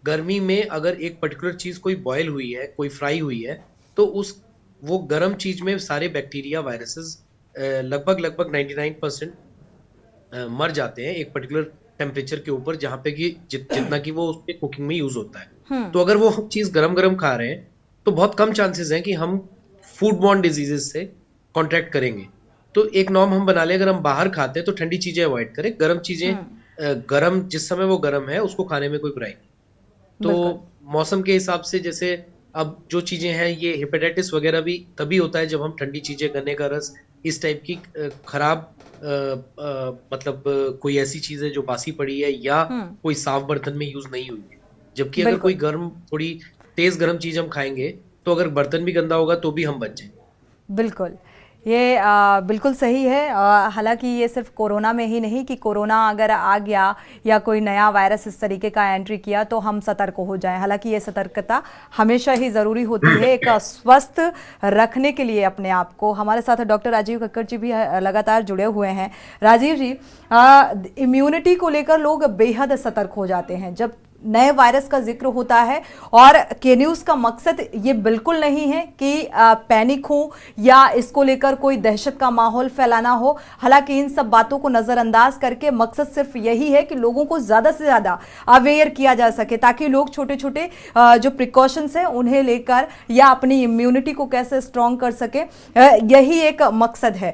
गर्मी में अगर एक पर्टिकुलर चीज कोई बॉयल हुई है, कोई फ्राई हुई है, तो वो गर्म चीज में सारे बैक्टीरिया वायरसेस लगभग 99% मर जाते हैं एक पर्टिकुलर टेम्परेचर के ऊपर, जहाँ पे कि जितना कि वो उसके कुकिंग में यूज होता है। तो अगर वो हम चीज गरम खा रहे हैं तो बहुत कम चांसेस हैं कि हम फूड बॉर्न डिजीजेस से कॉन्ट्रैक्ट करेंगे। तो एक नॉर्म हम बना ले, अगर हम बाहर खाते हैं तो ठंडी चीजें अवॉइड करें, गर्म चीजें गर्म जिस समय वो गर्म है उसको खाने में कोई बुराई नहीं। तो मौसम के हिसाब से जैसे अब जो चीजें हैं, ये हेपेटाइटिस वगैरह भी तभी होता है जब हम ठंडी चीजें, गन्ने का रस, इस टाइप की खराब मतलब कोई ऐसी चीज है जो बासी पड़ी है या कोई साफ बर्तन में यूज नहीं हुई है। जबकि अगर कोई गर्म, थोड़ी तेज गर्म चीज हम खाएंगे तो अगर बर्तन भी गंदा होगा तो भी हम बच जाएंगे। बिल्कुल, ये बिल्कुल सही है। हालांकि ये सिर्फ कोरोना में ही नहीं कि कोरोना अगर आ गया या कोई नया वायरस इस तरीके का एंट्री किया तो हम सतर्क हो जाएं। हालांकि ये सतर्कता हमेशा ही ज़रूरी होती है एक स्वस्थ रखने के लिए अपने आप को। हमारे साथ डॉक्टर राजीव कक्कड़ जी भी लगातार जुड़े हुए हैं। राजीव जी, इम्यूनिटी को लेकर लोग बेहद सतर्क हो जाते हैं जब नए वायरस का जिक्र होता है, और के न्यूज़ का मकसद ये बिल्कुल नहीं है कि पैनिक हो या इसको लेकर कोई दहशत का माहौल फैलाना हो। हालांकि इन सब बातों को नज़रअंदाज करके मकसद सिर्फ यही है कि लोगों को ज़्यादा से ज़्यादा अवेयर किया जा सके, ताकि लोग छोटे छोटे जो प्रिकॉशंस हैं उन्हें लेकर या अपनी इम्यूनिटी को कैसे स्ट्रॉन्ग कर सके, यही एक मकसद है।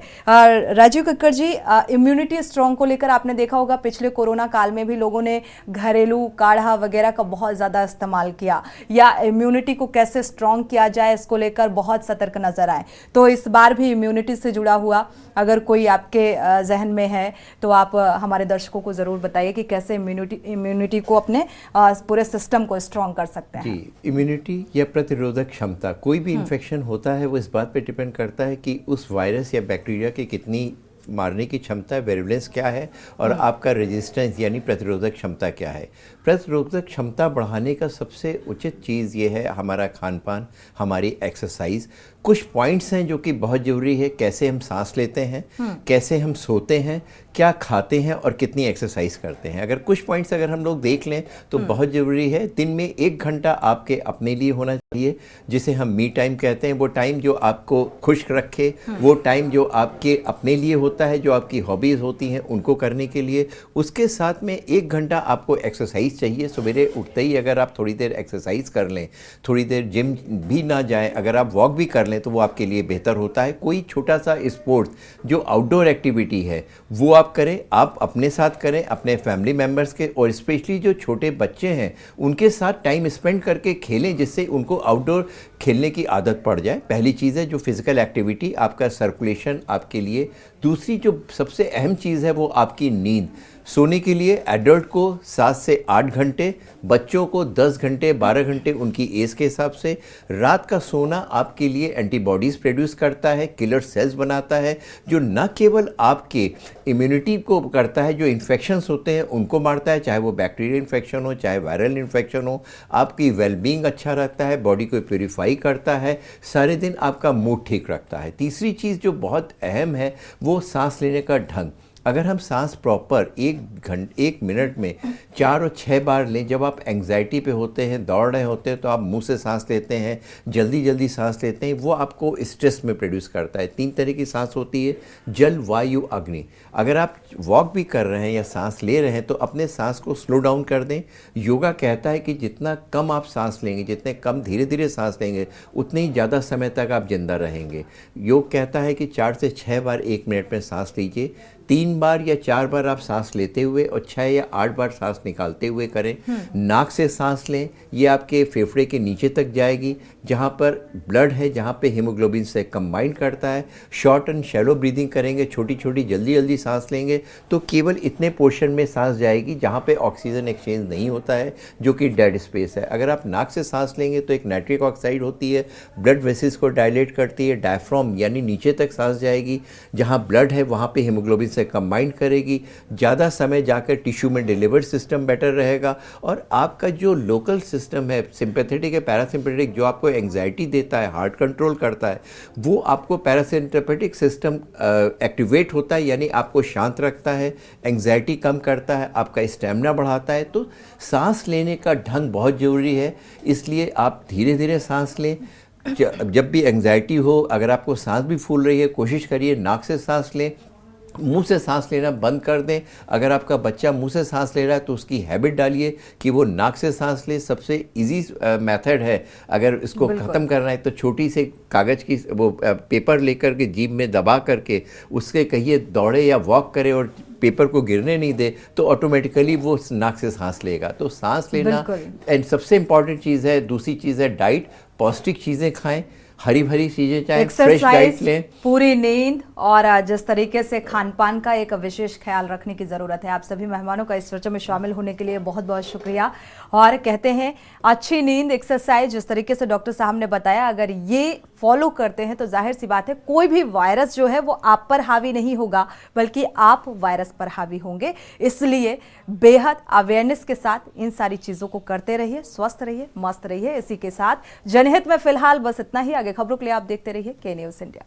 राजीव कक्कड़ जी, इम्यूनिटी स्ट्रॉन्ग को लेकर आपने देखा होगा पिछले कोरोना काल में भी लोगों ने घरेलू काढ़ा वगैरह का बहुत ज़्यादा इस्तेमाल किया, या इम्यूनिटी को कैसे स्ट्रॉन्ग किया जाए इसको लेकर बहुत सतर्क नजर आए। तो इस बार भी इम्यूनिटी से जुड़ा हुआ अगर कोई आपके जहन में है तो आप हमारे दर्शकों को ज़रूर बताइए कि कैसे इम्यूनिटी को अपने पूरे सिस्टम को स्ट्रॉन्ग कर सकते हैं। जी, इम्यूनिटी या प्रतिरोधक क्षमता, कोई भी इन्फेक्शन होता है वो इस बात पे डिपेंड करता है कि उस वायरस या बैक्टीरिया की कितनी मारने की क्षमता है, वेरिलेंस क्या है, और आपका रेजिस्टेंस यानी प्रतिरोधक क्षमता क्या है। प्रतिरोधक क्षमता बढ़ाने का सबसे उचित चीज़ ये है हमारा खान पान, हमारी एक्सरसाइज। कुछ पॉइंट्स हैं जो कि बहुत ज़रूरी है, कैसे हम सांस लेते हैं, कैसे हम सोते हैं, क्या खाते हैं और कितनी एक्सरसाइज करते हैं। अगर कुछ पॉइंट्स अगर हम लोग देख लें तो बहुत ज़रूरी है। दिन में 1 घंटा आपके अपने लिए होना चाहिए, जिसे हम मी टाइम कहते हैं। वो टाइम जो आपको खुश रखे, वो टाइम जो आपके अपने लिए होता है, जो आपकी हॉबीज़ होती हैं उनको करने के लिए। उसके साथ में 1 घंटा आपको एक्सरसाइज चाहिए। सवेरे उठते ही अगर आप थोड़ी देर एक्सरसाइज कर लें, थोड़ी देर जिम भी ना जाएं, अगर आप वॉक भी कर लें तो वो आपके लिए बेहतर होता है। कोई छोटा सा स्पोर्ट्स जो आउटडोर एक्टिविटी है वो आप करें, आप अपने साथ करें, अपने फैमिली मेम्बर्स के, और स्पेशली जो छोटे बच्चे हैं उनके साथ टाइम स्पेंड करके खेलें, जिससे उनको आउटडोर खेलने की आदत पड़ जाए। पहली चीज़ है जो फिजिकल एक्टिविटी, आपका सर्कुलेशन आपके लिए। दूसरी जो सबसे अहम चीज़ है वो आपकी नींद। सोने के लिए एडल्ट को 7 से 8 घंटे, बच्चों को 10 घंटे 12 घंटे उनकी एज के हिसाब से। रात का सोना आपके लिए एंटीबॉडीज़ प्रोड्यूस करता है, किलर सेल्स बनाता है, जो न केवल आपके इम्यूनिटी को करता है, जो इन्फेक्शंस होते हैं उनको मारता है, चाहे वो बैक्टीरियल इन्फेक्शन हो चाहे वायरल इन्फेक्शन हो। आपकी वेलबींग अच्छा रखता है, बॉडी को प्योरीफाई करता है, सारे दिन आपका मूड ठीक रखता है। तीसरी चीज़ जो बहुत अहम है वो सांस लेने का ढंग। अगर हम सांस प्रॉपर 1 मिनट में 4 और 6 बार लें, जब आप एंग्जाइटी पे होते हैं, दौड़ रहे होते हैं, तो आप मुंह से सांस लेते हैं, जल्दी जल्दी सांस लेते हैं, वो आपको स्ट्रेस में प्रोड्यूस करता है। 3 तरह की सांस होती है, जल, वायु, अग्नि। अगर आप वॉक भी कर रहे हैं या सांस ले रहे हैं तो अपने सांस को स्लो डाउन कर दें। योगा कहता है कि जितना कम आप सांस लेंगे, जितने कम धीरे धीरे सांस लेंगे, उतने ही ज़्यादा समय तक आप जिंदा रहेंगे। योग कहता है कि 4 से 6 बार 1 मिनट में सांस लीजिए। 3 बार या 4 बार आप सांस लेते हुए और 6 या 8 बार सांस निकालते हुए करें। नाक से सांस लें, ये आपके फेफड़े के नीचे तक जाएगी, जहाँ पर ब्लड है, जहाँ पे हीमोग्लोबिन से कंबाइन करता है। शॉर्ट एंड शैलो ब्रीदिंग करेंगे, छोटी छोटी जल्दी जल्दी सांस लेंगे तो केवल इतने पोर्शन में सांस जाएगी जहाँ पे ऑक्सीजन एक्सचेंज नहीं होता है, जो कि डेड स्पेस है। अगर आप नाक से सांस लेंगे तो एक नाइट्रिक ऑक्साइड होती है, ब्लड वेसल्स को डायलेट करती है। डायफ्राम यानी नीचे तक सांस जाएगी, जहाँ ब्लड है वहाँ पे हीमोग्लोबिन से कंबाइन करेगी, ज़्यादा समय जाकर टिश्यू में डिलीवर सिस्टम बेटर रहेगा। और आपका जो लोकल सिस्टम है, सिंपैथेटिक या पैरासिम्पैथेटिक, जो आपको एंग्जाइटी देता है, हार्ट कंट्रोल करता है, वो आपको पैरासिम्पैथेटिक सिस्टम एक्टिवेट होता है, यानी आपको शांत रखता है, एंग्जाइटी कम करता है, आपका स्टेमिना बढ़ाता है। तो सांस लेने का ढंग बहुत ज़रूरी है, इसलिए आप धीरे धीरे सांस लें। जब भी एंग्जाइटी हो, अगर आपको सांस भी फूल रही है, कोशिश करिए नाक से सांस लें, मुंह से सांस लेना बंद कर दें। अगर आपका बच्चा मुंह से सांस ले रहा है तो उसकी हैबिट डालिए कि वो नाक से सांस ले। सबसे इजी मेथड है, अगर इसको ख़त्म करना है तो छोटी से कागज़ की वो पेपर लेकर के जीभ में दबा करके उसके कहिए दौड़े या वॉक करे और पेपर को गिरने नहीं दे, तो ऑटोमेटिकली वो नाक से सांस लेगा। तो सांस लेना एंड सबसे इम्पॉर्टेंट चीज़ है। दूसरी चीज़ है डाइट, पौष्टिक चीज़ें खाएं, हरी भरी चीजें, चाहे फ्रेश डाइट लें, पूरी नींद और जिस तरीके से खान पान का एक विशेष ख्याल रखने की जरूरत है। आप सभी मेहमानों का इस चर्चा में शामिल होने के लिए बहुत बहुत शुक्रिया। और कहते हैं अच्छी नींद, एक्सरसाइज, जिस तरीके से डॉक्टर साहब ने बताया, अगर ये फॉलो करते हैं तो जाहिर सी बात है कोई भी वायरस जो है वो आप पर हावी नहीं होगा, बल्कि आप वायरस पर हावी होंगे। इसलिए बेहद अवेयरनेस के साथ इन सारी चीजों को करते रहिए, स्वस्थ रहिए, मस्त रहिए। इसी के साथ जनहित में फिलहाल बस इतना ही। आगे खबरों के लिए आप देखते रहिए के न्यूज़ इंडिया।